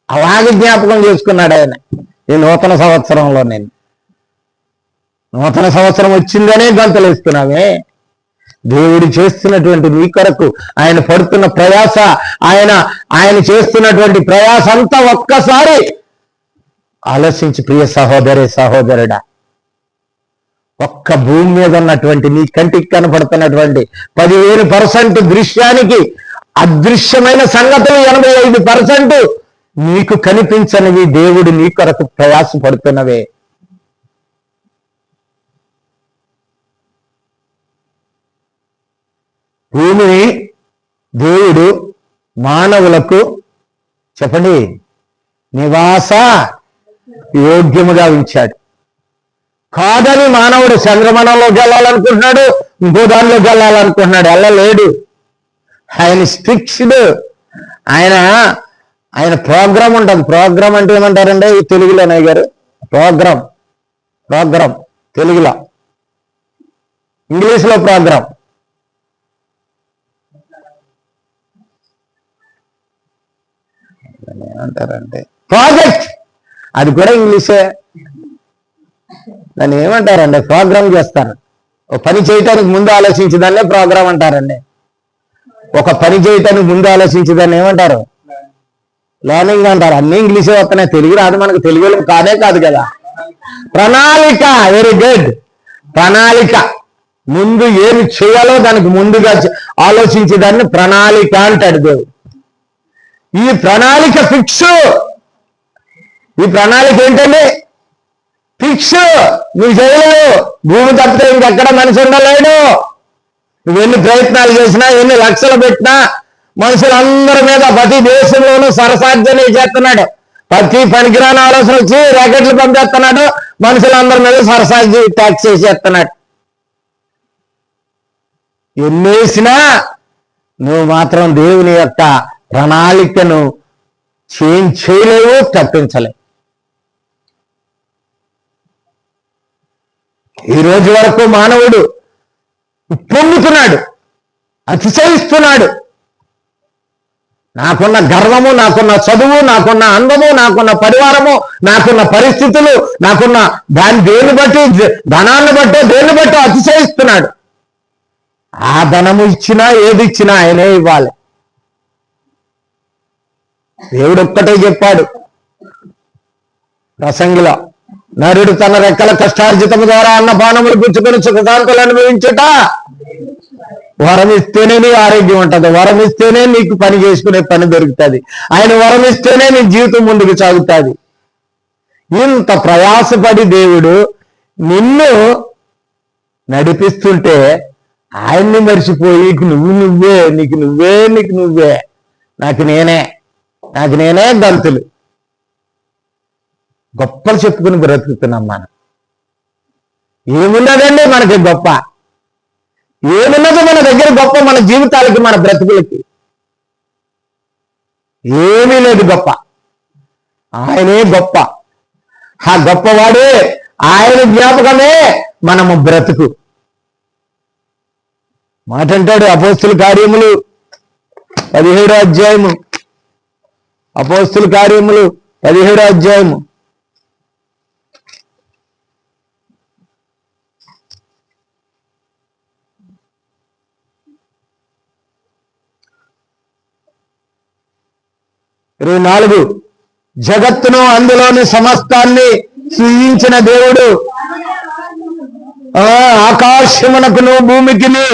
అలాగే జ్ఞాపకం చేసుకున్నాడు ఆయన. ఈ నూతన సంవత్సరంలో నూతన సంవత్సరం వచ్చిందనే గంతలు వేస్తున్నావే. దేవుడు చేస్తున్నటువంటి నీ కొరకు ఆయన పడుతున్న ప్రయాస, ఆయన చేస్తున్నటువంటి ప్రయాస అంతా ఒక్కసారి ఆలోచించి ప్రియ సహోదరి సహోదరుడా, ఒక్క భూమి మీద ఉన్నటువంటి నీ కంటికి కనపడుతున్నటువంటి 15% దృశ్యానికి అదృశ్యమైన సంగతులు 85% నీకు కనిపించనివి దేవుడు నీ కొరకు ప్రయాసపడుతున్నవే. భూమిని దేవుడు మానవులకు చెప్పండి నివాస యోగ్యముగా ఉంచాడు. కాదని మానవుడు చంద్రమండలంలోకి వెళ్ళాలనుకుంటున్నాడు, ఇంకో దానిలోకి వెళ్ళాలనుకుంటున్నాడు, వెళ్ళలేడు. ఆయన ఫిక్స్డ్. ఆయన ప్రోగ్రామ్ ఉంటుంది. ప్రోగ్రామ్ అంటే ఏమంటారంటే తెలుగులో అన్నయ్య గారు? ప్రోగ్రామ్ తెలుగులో, ఇంగ్లీష్లో ప్రోగ్రామ్ ఏమంటారంటే ప్రాజెక్ట్. అది కూడా ఇంగ్లీషే. దాన్ని ఏమంటారండి? ప్రోగ్రామ్ చేస్తారు. ఒక పని చేయటానికి ముందు ఆలోచించేదాన్నే ప్రోగ్రామ్ అంటారండి. ఒక పని చేయటానికి ముందు ఆలోచించేదాన్ని ఏమంటారు? ప్లానింగ్ అంటారు. అన్ని ఇంగ్లీషే వస్తున్నాయి, తెలుగు రాదు మనకు. తెలుగులో కాదు కదా. ప్రణాళిక. Very good. ప్రణాళిక. ముందు ఏమి చేయాలో దానికి ముందుగా ఆలోచించేదాన్ని ప్రణాళిక అంటాడు దేవుడు. ఈ ప్రణాళిక ఫిక్స్. ఈ ప్రణాళిక ఏంటండి? ఫిక్స్. నువ్వు చేయలేవు. భూమి తప్పితే ఇంకెక్కడ మనిషి ఉండలేడు. నువ్వు ఎన్ని ప్రయత్నాలు చేసినా, ఎన్ని లక్షలు పెట్టినా మనుషులందరి మీద ప్రతి దేశంలోనూ సరసాధ్యనే చేస్తున్నాడు. ప్రతి పనికిరాని ఆలోచన వచ్చి ర్యాకెట్లు పంపేస్తున్నాడు. మనుషులందరి మీద సరసాధ్య ట్యాక్స్ చేసేస్తున్నాడు. ఎన్నేసినా నువ్వు మాత్రం దేవుని యొక్క ప్రణాళికను చేంజ్ చేయలేవు, తప్పించలేవు. ఈ రోజు వరకు మానవుడు పొందుతున్నాడు, అతిశయిస్తున్నాడు. నాకున్న గర్వము, నాకున్న చదువు, నాకున్న అందము, నాకున్న పరివారము, నాకున్న పరిస్థితులు, నాకున్న దేన్ని బట్టి, ధనాన్ని బట్టో దేన్ని బట్టో అతిశయిస్తున్నాడు. ఆ ధనము ఇచ్చినా ఏది ఇచ్చినా ఆయనే ఇవ్వాలి. దేవుడు ఒక్కటే చెప్పాడు ప్రసంగిలో, నరుడు తన రెక్కల కష్టార్జితము ద్వారా అన్నపానములు పుచ్చుకొని సుఖశాంతులు అనుభవించుట. వరం ఇస్తేనే నీ ఆరోగ్యం ఉంటుంది, వరం ఇస్తేనే నీకు పని చేసుకునే పని దొరుకుతుంది, ఆయన వరం ఇస్తేనే నీ జీవితం ముందుకు సాగుతుంది. ఇంత ప్రయాసపడి దేవుడు నిన్ను నడిపిస్తుంటే ఆయన్ని మర్చిపోయి నీకు నువ్వే నాకు నేనే గంతులు గొప్పలు చెప్పుకుని బ్రతుకుతున్నాం మనం. ఏమున్నదండి మనకి గొప్ప? ఏమున్నదో మన దగ్గర గొప్ప? మన జీవితాలకి, మన బ్రతుకులకి ఏమీ లేదు గొప్ప. ఆయనే గొప్ప. ఆ గొప్పవాడే, ఆయన జ్ఞాపకమే మనము బ్రతుకు. మాట అంటాడు అపోస్తుల కార్యములు 17వ అధ్యాయము అపోస్తుల కార్యములు 17వ అధ్యాయము. ఇరవై 24. జగత్తును అందులోని సమస్తాన్ని సృజించిన దేవుడు ఆకాశమునకును భూమికిని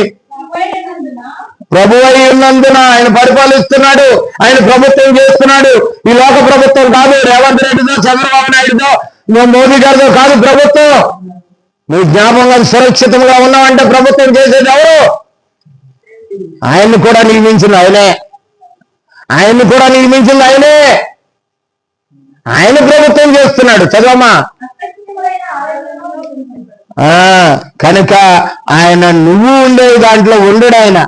ప్రభు అయి ఉన్నందున ఆయన పరిపాలిస్తున్నాడు, ఆయన ప్రభుత్వం చేస్తున్నాడు. ఈ లోక ప్రభుత్వం కాదు, రేవంత్ రెడ్డితో, చంద్రబాబు నాయుడుతో, మోదీ గారితో కాదు ప్రభుత్వం. నువ్వు జ్ఞాపకంగా సురక్షితంగా ఉన్నావంటే ప్రభుత్వం చేసేది ఎవరు? ఆయన్ని కూడా నియమించింది ఆయనే, ఆయన్ని కూడా నియమించింది ఆయనే. ఆయన ప్రభుత్వం చేస్తున్నాడు. చదవమ్మా. కనుక ఆయన నువ్వు ఉండే దాంట్లో ఉండడు. ఆయన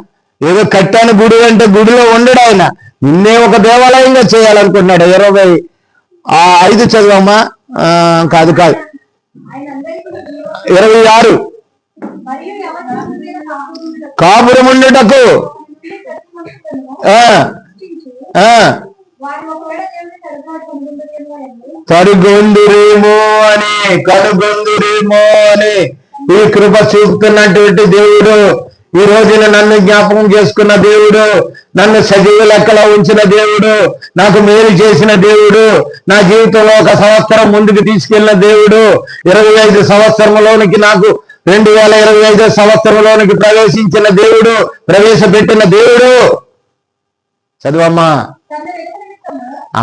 ఏదో కట్టాను గుడి అంటే గుడిలో ఉండడు. ఆయన నిన్నే ఒక దేవాలయంగా చేయాలనుకుంటున్నాడు. 25 చదవమ్మా. కాదు 26. కాపురముండుటకు కనుగొందురేమో అని ఈ కృప చూపుతున్నటువంటి దేవుడు, ఈ రోజున నన్ను జ్ఞాపకం చేసుకున్న దేవుడు, నన్ను సజీవ లెక్కలో ఉంచిన దేవుడు, నాకు మేలు చేసిన దేవుడు, నా జీవితంలో 1 సంవత్సరం ముందుకు తీసుకెళ్లిన దేవుడు, 25 సంవత్సరంలోనికి నాకు 2025 సంవత్సరంలోనికి ప్రవేశించిన దేవుడు, ప్రవేశపెట్టిన దేవుడు. చదువమ్మా.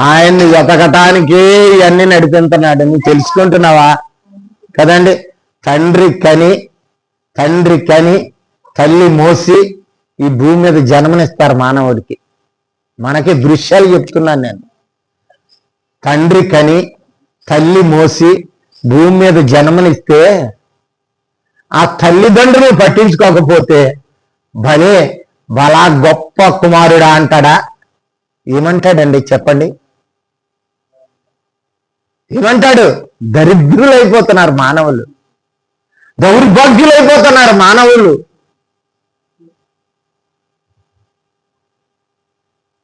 ఆయన్ని వెతకటానికే ఇవన్నీ నడిపిస్తున్నాడు. నువ్వు తెలుసుకుంటున్నావా? కదండి. తండ్రి కని తల్లి మోసి ఈ భూమి మీద జన్మనిస్తారు మానవుడికి. మనకి దృశ్యాలు చెప్తున్నాను నేను. తండ్రి కని తల్లి మోసి భూమి మీద జన్మనిస్తే ఆ తల్లిదండ్రులు పట్టించుకోకపోతే భలే బలా గొప్ప కుమారుడా అంటాడా? ఏమంటాడండి చెప్పండి? ఏమంటాడు? దరిద్రులైపోతున్నారు మానవులు, దౌర్భాగ్యులైపోతున్నారు మానవులు.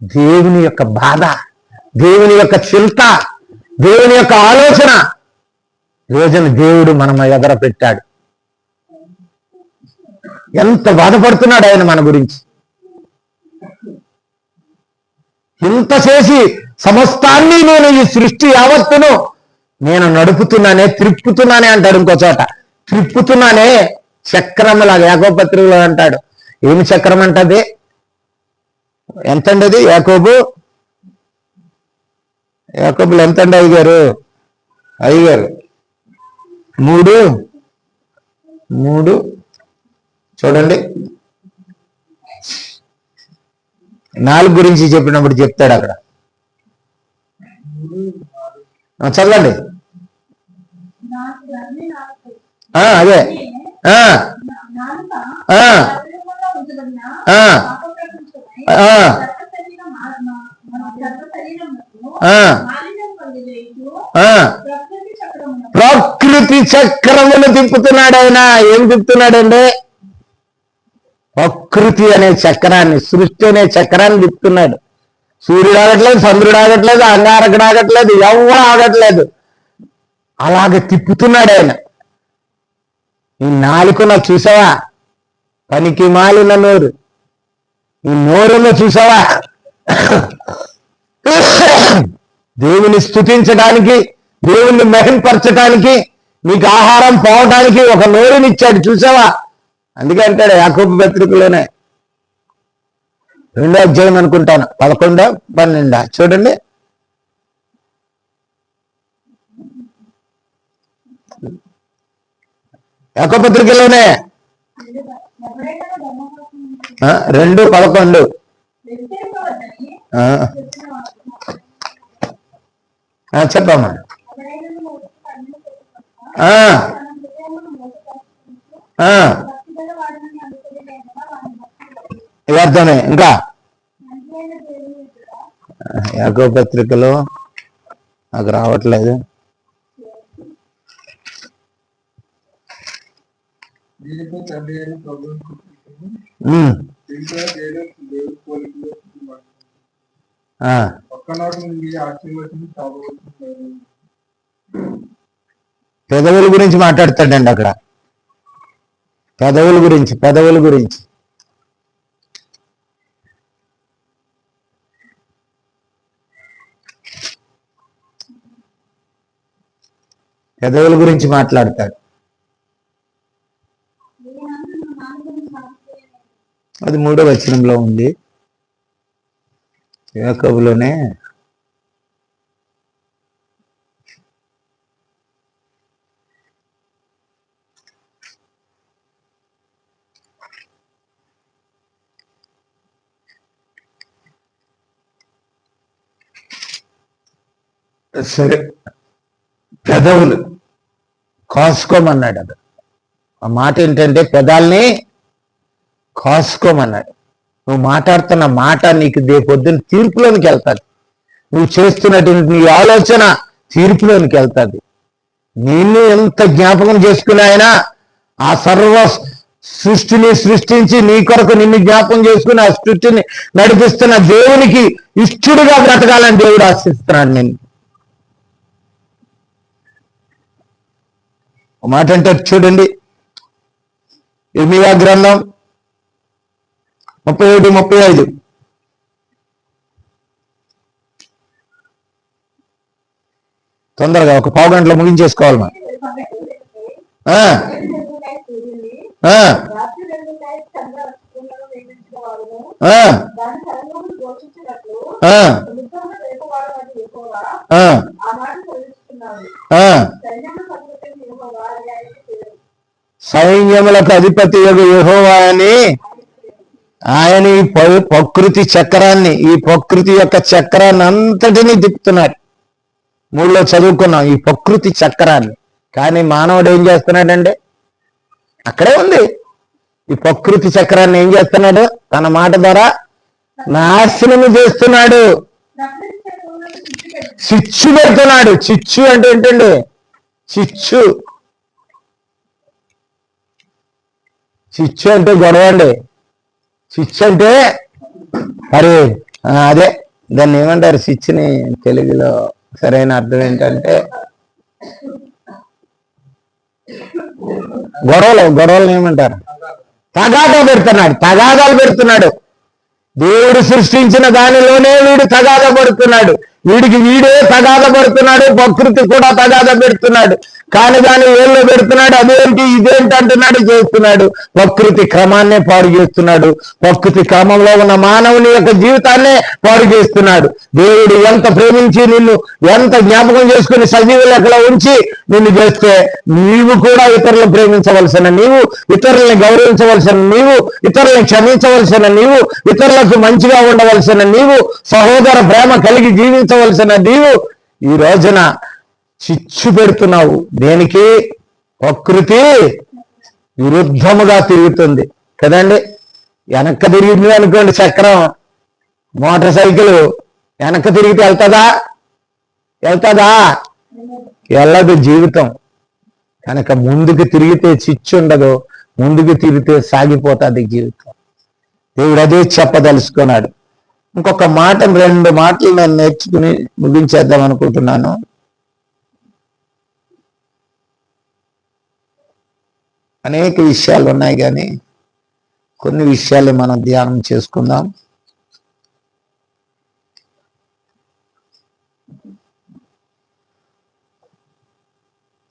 దేవుని యొక్క బాధ, దేవుని యొక్క చింత, దేవుని యొక్క ఆలోచన రోజున దేవుడు మనం ఎదుర పెట్టాడు. ఎంత బాధపడుతున్నాడు ఆయన మన గురించి. ఇంత చేసి సమస్తాన్ని నేను ఈ సృష్టి యావత్తును నేను నడుపుతున్నానే, త్రిప్పుతున్నానే అంటాడు. ఇంకో చోట త్రిప్పుతున్నానే చక్రములాగా యాకోబు పత్రికలో అంటాడు. ఏమి చక్రం అంటది? ఎంతండి అది? యాకోబులు ఎంతండి అయ్యగారు? 3 చూడండి. 4 గురించి చెప్పినప్పుడు చెప్తాడు అక్కడ. చదవండి. అదే ప్రకృతి చక్రమును తిప్పుతున్నాడు ఆయన. ఏం తిప్పుతున్నాడండి? ప్రకృతి అనే చక్రాన్ని, సృష్టి అనే చక్రాన్ని తిప్పుతున్నాడు. సూర్యుడు ఆగట్లేదు, చంద్రుడు ఆగట్లేదు, అంగారకుడు ఆగట్లేదు, ఎవరు ఆగట్లేదు. అలాగే తిప్పుతున్నాడు ఆయన. ఈ నాలుకను చూసావా? పనికి మాలిన నోరు. ఈ నోరును చూసావా? దేవుని స్తుతించడానికి, దేవుణ్ణి మహింపరచడానికి, నీకు ఆహారం పోవడానికి ఒక నోరునిచ్చాడు. చూసావా? అందుకే అంటాడు యాకోబు పత్రికలోనే 2వ అధ్యాయం అనుకుంటాను, 11, 12 చూడండి. యాకోబు పత్రికలోనే 2:11 చెప్పమ్మా. అర్థమే. ఇంకా యాకోబు పత్రికలో నాకు రావట్లేదు. పెదవుల గురించి మాట్లాడతాడండి అక్కడ. పెదవుల గురించి పెదవుల గురించి మాట్లాడతాడు. అది 3వ వచనంలో ఉంది, యాకోబులోనే. సరే, పెదవులు కాసుకోమన్నాడు. అది ఆ మాట ఏంటంటే పెదాల్ని కాసుకోమన్నాడు. నువ్వు మాట్లాడుతున్న మాట నీకు పొద్దున్న తీర్పులోనికి వెళ్తాది. నువ్వు చేస్తున్నటువంటి నీ ఆలోచన తీర్పులోనికి వెళ్తాది. నిన్ను ఎంత జ్ఞాపకం చేసుకుని ఆయన ఆ సర్వ సృష్టిని సృష్టించి నీ కొరకు నిన్ను జ్ఞాపకం చేసుకుని ఆ సృష్టిని నడిపిస్తున్న దేవునికి ఇష్టడుగా బ్రతకాలని దేవుడు ఆశిస్తున్నాడు. నేను ఒక మాట అంటే చూడండి, ఇర్మీయా గ్రంథం 31-35. తొందరగా ఒక పావు గంటలో ముగించేసుకోవాలి మనం. సైన్యములకు అధిపతి యెహోవా అని ఆయన ఈ ప్రకృతి చక్రాన్ని, ఈ ప్రకృతి యొక్క చక్రాన్ని అంతటినీ తిప్పుతున్నాడు. 3లో చదువుకున్నాం ఈ ప్రకృతి చక్రాన్ని. కానీ మానవుడు ఏం చేస్తున్నాడంటే, అక్కడే ఉంది. ఈ ప్రకృతి చక్రాన్ని ఏం చేస్తున్నాడు? తన మాట ద్వారా నాశనము చేస్తున్నాడు, చిచ్చు పెడుతున్నాడు. చిచ్చు అంటే ఏంటండి? చిచ్చు అంటే గొడవ అండి. చిచ్చు అంటే మరి అదే, దాన్ని ఏమంటారు? చిచ్చుని తెలుగులో సరైన అర్థం ఏంటంటే గొడవలు ఏమంటారు? తగాదాలు పెడుతున్నాడు. దేవుడు సృష్టించిన దానిలోనే వీడు తగాద పడుతున్నాడు. వీడే తగాద పడుతున్నాడు. ప్రకృతి కూడా తగాద పెడుతున్నాడు. కానీ దాన్ని ఏళ్ళు పెడుతున్నాడు. అదేంటి ఇదేంటి అంటున్నాడు, చేస్తున్నాడు. ప్రకృతి క్రమాన్నే పాడు చేస్తున్నాడు. ప్రకృతి క్రమంలో ఉన్న మానవుని యొక్క జీవితాన్నే పాడు చేస్తున్నాడు. దేవుడు ఎంత ప్రేమించి నిన్ను ఎంత జ్ఞాపకం చేసుకుని సజీవ లెక్కలో ఉంచి నిన్ను చేస్తే, నీవు కూడా ఇతరులను ప్రేమించవలసిన నీవు, ఇతరుల్ని గౌరవించవలసిన నీవు, ఇతరుల్ని క్షమించవలసిన నీవు, ఇతరులకు మంచిగా ఉండవలసిన నీవు, సహోదర ప్రేమ కలిగి జీవించవలసిన నీవు ఈ రోజున చిచ్చు పెడుతున్నావు. దేనికి? ప్రకృతి విరుద్ధముగా తిరుగుతుంది కదండి. వెనక్కి తిరిగింది అనుకోండి చక్రం, మోటార్ సైకిల్ వెనక్కి తిరిగితే వెళ్తుందా? వెళ్ళదు జీవితం. కనుక ముందుకు తిరిగితే చిచ్చు ఉండదు, ముందుకు తిరిగితే సాగిపోతుంది జీవితం. దేవుడు అదే చెప్పదలుచుకున్నాడు. ఇంకొక మాట, 2 మాటలు నేను నేర్చుకుని ముగించేద్దాం అనుకుంటున్నాను. అనేక విషయాలు ఉన్నాయి కానీ కొన్ని విషయాలు మనం ధ్యానం చేసుకుందాం.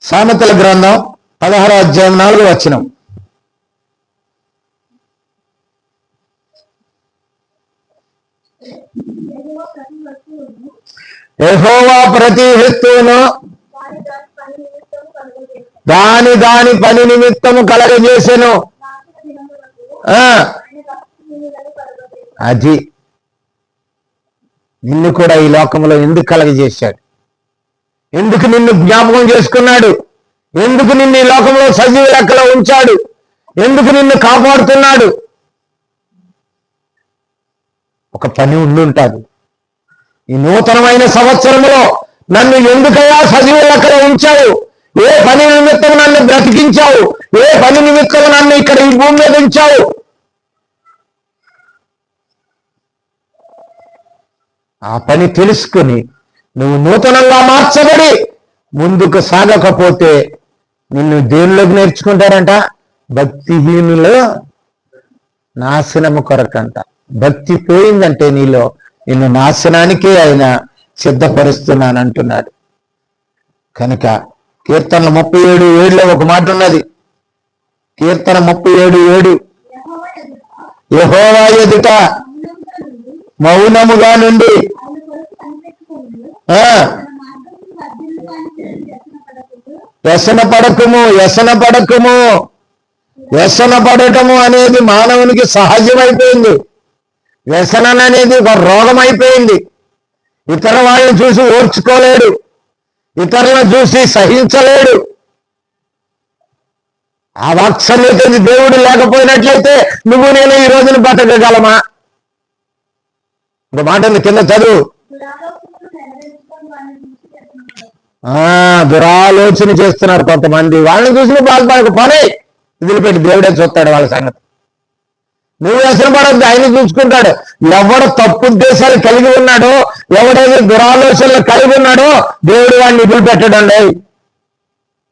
సామెతల గ్రంథం 16వ అధ్యాయం 4వ వచనం. యెహోవా ప్రతి వస్తువును దాని పని నిమిత్తము కలగజేసెను. అది నిన్ను కూడా ఈ లోకంలో ఎందుకు కలగజేశాడు? ఎందుకు నిన్ను జ్ఞాపకం చేసుకున్నాడు? ఎందుకు నిన్ను ఈ లోకంలో సజీవ లెక్కలో ఉంచాడు? ఎందుకు నిన్ను కాపాడుతున్నాడు? ఒక పని ఉండుంటాడు. ఈ నూతనమైన సంవత్సరంలో నన్ను ఎందుకయ్యా సజీవ లెక్కలో ఉంచావు? ఏ పని నిమిత్తం నన్ను బ్రతికించావు? ఏ పని నిమిత్తం నన్ను ఇక్కడ ఈ భూమి మీద ఉంచావు? ఆ పని తెలుసుకుని నువ్వు నూతనంగా మార్చబడి ముందుకు సాగకపోతే నిన్ను దేనిలోకి నేర్చుకుంటారంట? భక్తిహీనులు నాశనము కొరకంట. భక్తి పోయిందంటే నీలో నిన్ను నాశనానికే ఆయన సిద్ధపరుస్తున్నానంటున్నాడు. కనుక కీర్తన 37:7 ఒక మాట ఉన్నది. కీర్తన 37:7, యెహోవా ఎదుట మౌనముగా నుండి వ్యసన పడకము. వ్యసన పడటము అనేది మానవునికి సహజమైపోయింది. వ్యసనం అనేది ఒక రోగం అయిపోయింది. ఇతర వాళ్ళని చూసి ఓర్చుకోలేడు, ఇతరులను చూసి సహించలేడు. ఆ వాత్సల్యత దేవుడు లేకపోయినట్లయితే నువ్వు నేను ఈ రోజున బతకగలమా? ఒక మాట కింద చదువు. దురాలోచన చేస్తున్నారు కొంతమంది. వాళ్ళని చూసి బాధపడకు, పని వదిలిపెట్టి దేవుడే చూస్తాడు వాళ్ళ సంగతి. నువ్వు వ్యసన పడద్దు, ఆయన చూసుకుంటాడు. ఎవడు తప్పు ఉద్దేశాలు కలిగి ఉన్నాడో, ఎవడైతే దురాలోచనలు కలిగి ఉన్నాడో దేవుడు వాడిని వదిలిపెట్టడం లేదు.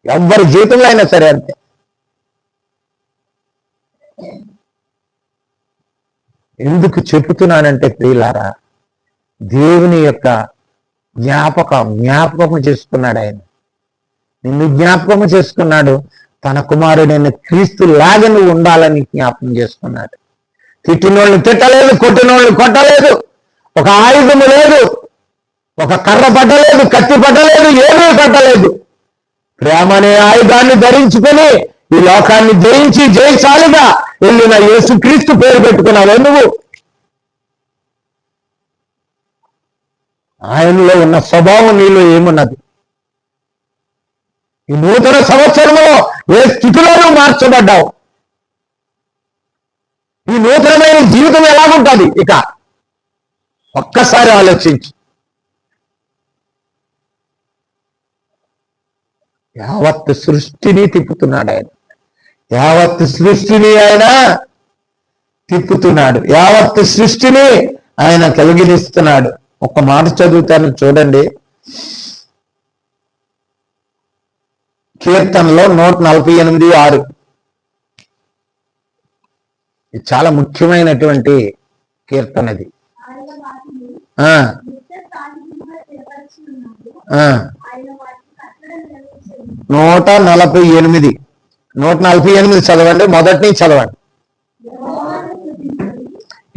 ఎవరి జీవితంలో అయినా సరే అంతే. ఎందుకు చెబుతున్నానంటే ప్రియులారా, దేవుని యొక్క జ్ఞాపకం చేసుకున్నాడు. ఆయన నిన్ను జ్ఞాపకం చేసుకున్నాడు. తన కుమారుడైన క్రీస్తు లాగా నువ్వు ఉండాలని జ్ఞాపకం చేసుకున్నాడు. తిట్టినోళ్ళని తిట్టలేదు, కొట్టినోళ్ళని కొట్టలేదు, ఒక ఆయుధము లేదు, ఒక కర్ర పట్టలేదు, కత్తి పట్టలేదు, ఏమీ పట్టలేదు. ప్రేమ అనే ఆయుధాన్ని ధరించుకొని ఈ లోకాన్ని జయించి జయశాలిగా వెళ్ళిన యేసుక్రీస్తు పేరు పెట్టుకున్నావు నువ్వు. ఆయనలో ఉన్న స్వభావం నీలో ఏమున్నది? ఈ నూతన సంవత్సరంలో ఏ స్థితిలోనూ మార్చబడ్డావు? ఈ నూతనమైన జీవితం ఎలాగుంటుంది? ఇక ఒక్కసారి ఆలోచించి. యావత్ సృష్టిని తిప్పుతున్నాడు ఆయన. యావత్ సృష్టిని ఆయన తిప్పుతున్నాడు. యావత్ సృష్టిని ఆయన కలిగిస్తున్నాడు. ఒక మాట చదువుతాను చూడండి. కీర్తనలో 148:6. ఇది చాలా ముఖ్యమైనటువంటి కీర్తనది. 148 చదవండి, మొదటి నుంచి చదవండి.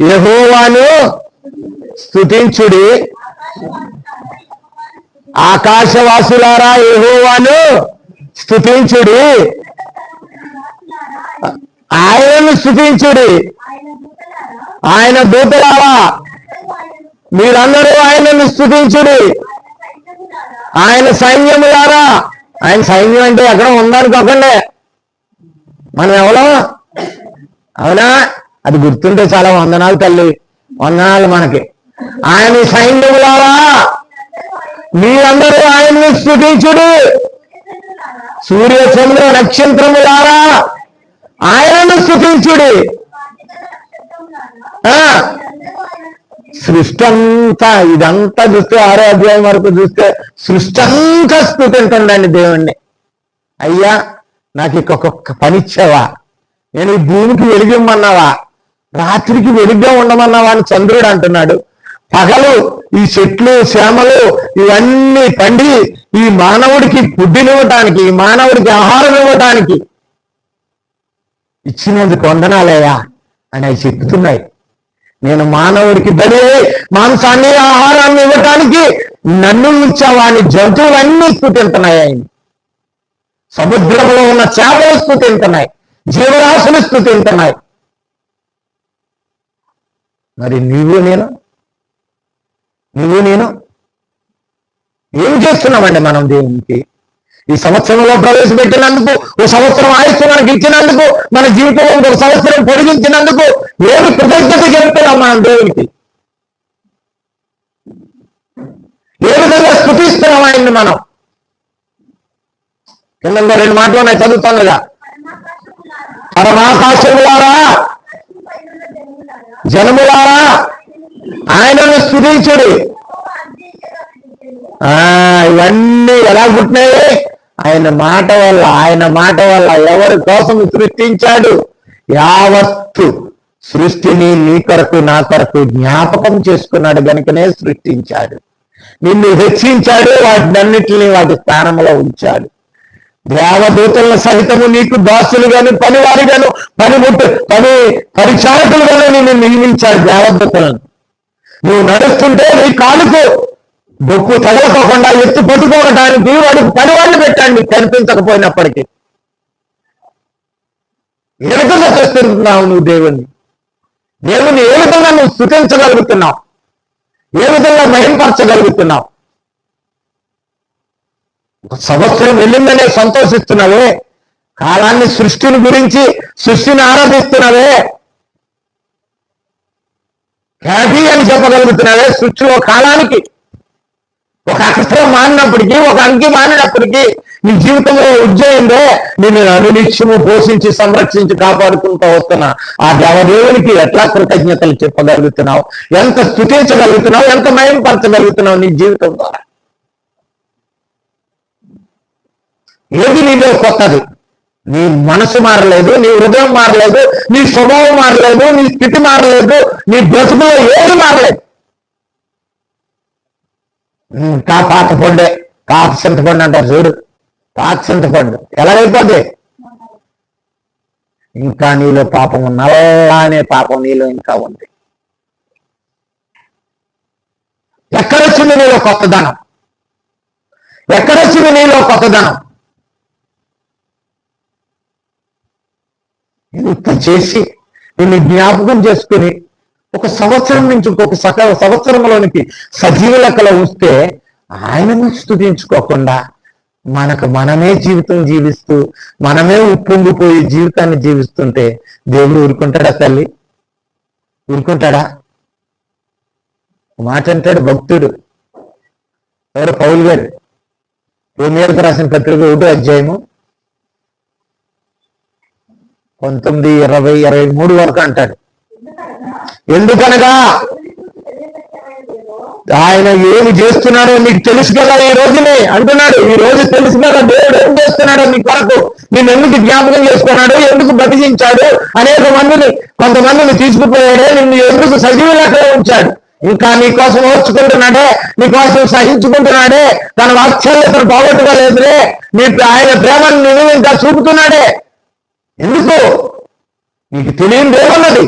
యెహోవాను స్తుతించుడి, ఆకాశవాసులారా యెహోవాను స్తుతించుడి, ఆయనను స్తుతించుడి, ఆయన దూతలారా మీరందరూ ఆయనను స్తుతించుడి, ఆయన సైన్యములారా. ఆయన సైన్యం అంటే ఎక్కడ ఉందనుకోకండి, మనం ఎవరో. అవునా? అది గుర్తుంటే చాలా వందనాలు తల్లి, వందనాలు మనకి. ఆయన సైన్యములారా మీరందరూ ఆయన్ని స్తుతించుడు, సూర్య చంద్ర నక్షత్రములారా ఆయనను స్తుతించుడి. సృష్టి అంతా, ఇదంతా చూస్తే 6వ అధ్యాయం వరకు చూస్తే సృష్టి అంతా స్తుతింటుందండి దేవుణ్ణి. అయ్యా నాకు ఇంకొక పని ఇచ్చావా, నేను ఈ భూమికి వెలిగిమ్మన్నావా, రాత్రికి వెలుగ్గా ఉండమన్నావా అని చంద్రుడు అంటున్నాడు. పగలు ఈ చెట్లు శ్యామలు ఇవన్నీ పండి ఈ మానవుడికి పుడ్డినివ్వటానికి, ఈ మానవుడికి ఆహారం ఇవ్వటానికి ఇచ్చినందుకు వందనాలయ్యా అని అవి చెప్తున్నాయి. నేను మానవుడికి బలి మాంసాన్ని ఆహారాన్ని ఇవ్వటానికి నన్ను ఉంచావా అని జంతువులన్నీ స్తుతింటున్నాయి. ఆయన సముద్రంలో ఉన్న చేపలు స్తుతింటున్నాయి, జీవరాశులు స్తుతింటున్నాయి. మరి నువ్వు నేను ఏం చేస్తున్నామండి మనం దేవునికి? ఈ సంవత్సరంలో ప్రవేశపెట్టినందుకు, ఓ సంవత్సరం ఆయుష్ను మనకి ఇచ్చినందుకు, మన జీవితంలో ఒక సంవత్సరం పొడిగించినందుకు ఏమి కృతజ్ఞత చెప్తున్నాం మనం దేవునికి? ఏ విధంగా స్తుతిస్తున్నాం ఆయన్ని మనం? కింద 2 మాటలు ఉన్నాయి, చదువుతానుగా. పరమాకాశములారా జనములారా ఆయనను స్తుతించుడి, ఇవన్నీ ఎలా పుట్టినాయి? ఆయన మాట వల్ల ఎవరి కోసం సృష్టించాడు? యావత్తు సృష్టిని నీ కొరకు నా కొరకు జ్ఞాపకం చేసుకున్నాడు గనుకనే సృష్టించాడు. నిన్ను హెచ్చించాడు, వాటినన్నిటిని వాటి స్థానంలో ఉంచాడు. దేవదూతల సహితము నీకు దాసులుగాను పనివారిగాను పని పరిచారకులుగాను నిన్ను నియమించాడు. దేవదూతలను నువ్వు నడుస్తుంటే నీ కాలుకు డొక్కు తగలకోకుండా ఎత్తి పట్టుకోవడానికి వాడికి పనివాళ్ళు పెట్టండి, కనిపించకపోయినప్పటికీ. ఏ విధంగా చేస్తున్నావు నువ్వు దేవుణ్ణి? దేవుణ్ణి ఏ విధంగా నువ్వు స్తుతించగలుగుతున్నావు? ఏ విధంగా మహింపరచగలుగుతున్నావు? ఒక సంవత్సరం వెళ్ళిందనే సంతోషిస్తున్నావే, కాలాన్ని సృష్టిని ఆరాధిస్తున్నావే, హ్యాపీ అని చెప్పగలుగుతున్నావే. సృష్టిలో కాలానికి ఒక అక్షరం మారినప్పటికీ, ఒక అంకి మారినప్పటికీ నీ జీవితంలో ఉజ్జయిందే నిన్ను అనునిత్యము పోషించి సంరక్షించి కాపాడుకుంటూ వస్తున్నా ఆ దేవదేవునికి ఎట్లా కృతజ్ఞతలు చెప్పగలుగుతున్నావు? ఎంత స్తుతించగలుగుతున్నావు? ఎంత మయంపరచగలుగుతున్నావు నీ జీవితం ద్వారా? ఏది నీలో కొత్తది? నీ మనసు మారలేదు, నీ హృదయం మారలేదు, నీ స్వభావం మారలేదు, నీ స్థితి మారలేదు, నీ బ్రతుకులో ఏది మారలేదు. పాత పండే పాత చింతపండు అంటారు చూడు, పాత చింతపండు ఎలాగైపోద్ది? ఇంకా నీలో పాపం, నల్లానే పాపం నీలో ఇంకా ఉంది. ఎక్కడొచ్చింది నీలో కొత్తదనం? ఎక్కడొచ్చింది నీలో కొత్తదనం? ఇంత చేసి నిన్ను జ్ఞాపకం చేసుకుని ఒక సంవత్సరం నుంచి ఇంకొక సంవత్సరంలోనికి సజీవ లెక్కలో వస్తే ఆయనను స్తుతించుకోకుండా మనమే జీవితం జీవిస్తూ మనమే ఉప్పొంగిపోయి జీవితాన్ని జీవిస్తుంటే దేవుడు ఊరుకుంటాడా? తల్లి ఊరుకుంటాడా? మాట అంటాడు భక్తుడు, ఎవరు? పౌలు గారు రోమియోలకు రాసిన పత్రిక 1వ అధ్యాయము 19, 20, 23 వరకు అంటాడు. ఎందుకనగా ఆయన ఏమి చేస్తున్నాడో మీకు తెలుసు కదా ఈ రోజునే అంటున్నాడు. ఈ రోజు తెలుసు కదా దేవుడు ఏం చేస్తున్నాడో నీ కొరకు, నేను ఎందుకు జ్ఞాపకం చేసుకున్నాడు, ఎందుకు బతికించాడు, కొంతమందిని తీసుకుపోయాడే, నిన్ను ఎందుకు సజీవులతో ఉంచాడు, ఇంకా నీకోసం ఓర్చుకుంటున్నాడే, నీకోసం సహించుకుంటున్నాడే, తన వాత్సల్యతను పోగొట్టుకోలేదులే, ఆయన ప్రేమను నేను ఇంకా చూపుతున్నాడే. ఎందుకు? నీకు తెలియని ఏమన్నది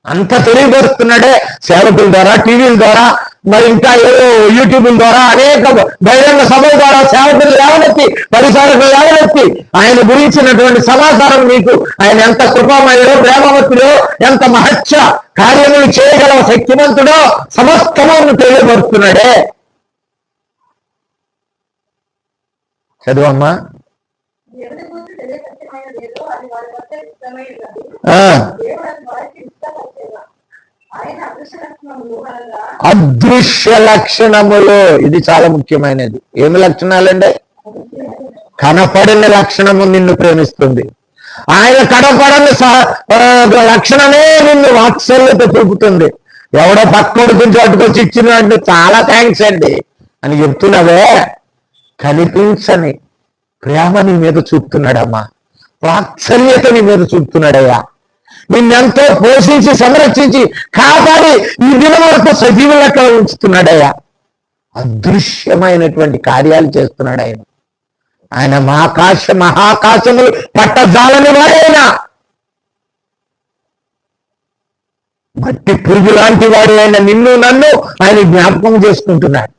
అంత తెలియపరుస్తున్నాడే. సేవకుల ద్వారా, టీవీల ద్వారా, మరి ఇంకా ఏదో యూట్యూబ్ల ద్వారా, అనేక బహిరంగ సభల ద్వారా సేవకులు లేవనెత్తి, పరిచారకులు లేవనెత్తి ఆయన గురించినటువంటి సమాచారం నీకు, ఆయన ఎంత కృపామయుడో, ప్రేమవతుడో, ఎంత మహత్య కార్యములు చేయగల శక్తివంతుడో సమస్తమును తెలియపరుస్తున్నాడే. చదువమ్మా. అదృశ్య లక్షణములు, ఇది చాలా ముఖ్యమైనది. ఏమి లక్షణాలండి? కనపడిన లక్షణము నిన్ను ప్రేమిస్తుంది. ఆయన కనపడని లక్షణమే నిన్ను వాత్సల్యత చూపుతుంది. ఎవడో పక్కన గురించి అట్టుకొచ్చి ఇచ్చినట్టు చాలా థ్యాంక్స్ అండి అని చెప్తున్నావే, కనిపించని ప్రేమ నీ మీద చూపుతున్నాడమ్మా, వాత్సల్యత నీ మీద చూపుతున్నాడయ్యా. నిన్నెంతో పోషించి సంరక్షించి కాపాడి ఈ దినం వరకు సజీవులతో ఉంచుతున్నాడయ్యా. అదృశ్యమైనటువంటి కార్యాలు చేస్తున్నాడు ఆయన. ఆయన మహాకాశములు పట్టజాలని వాడైనా, మట్టి పురుగు లాంటి వాడు అయిన నిన్ను నన్ను ఆయన జ్ఞాపకం చేసుకుంటున్నాడు.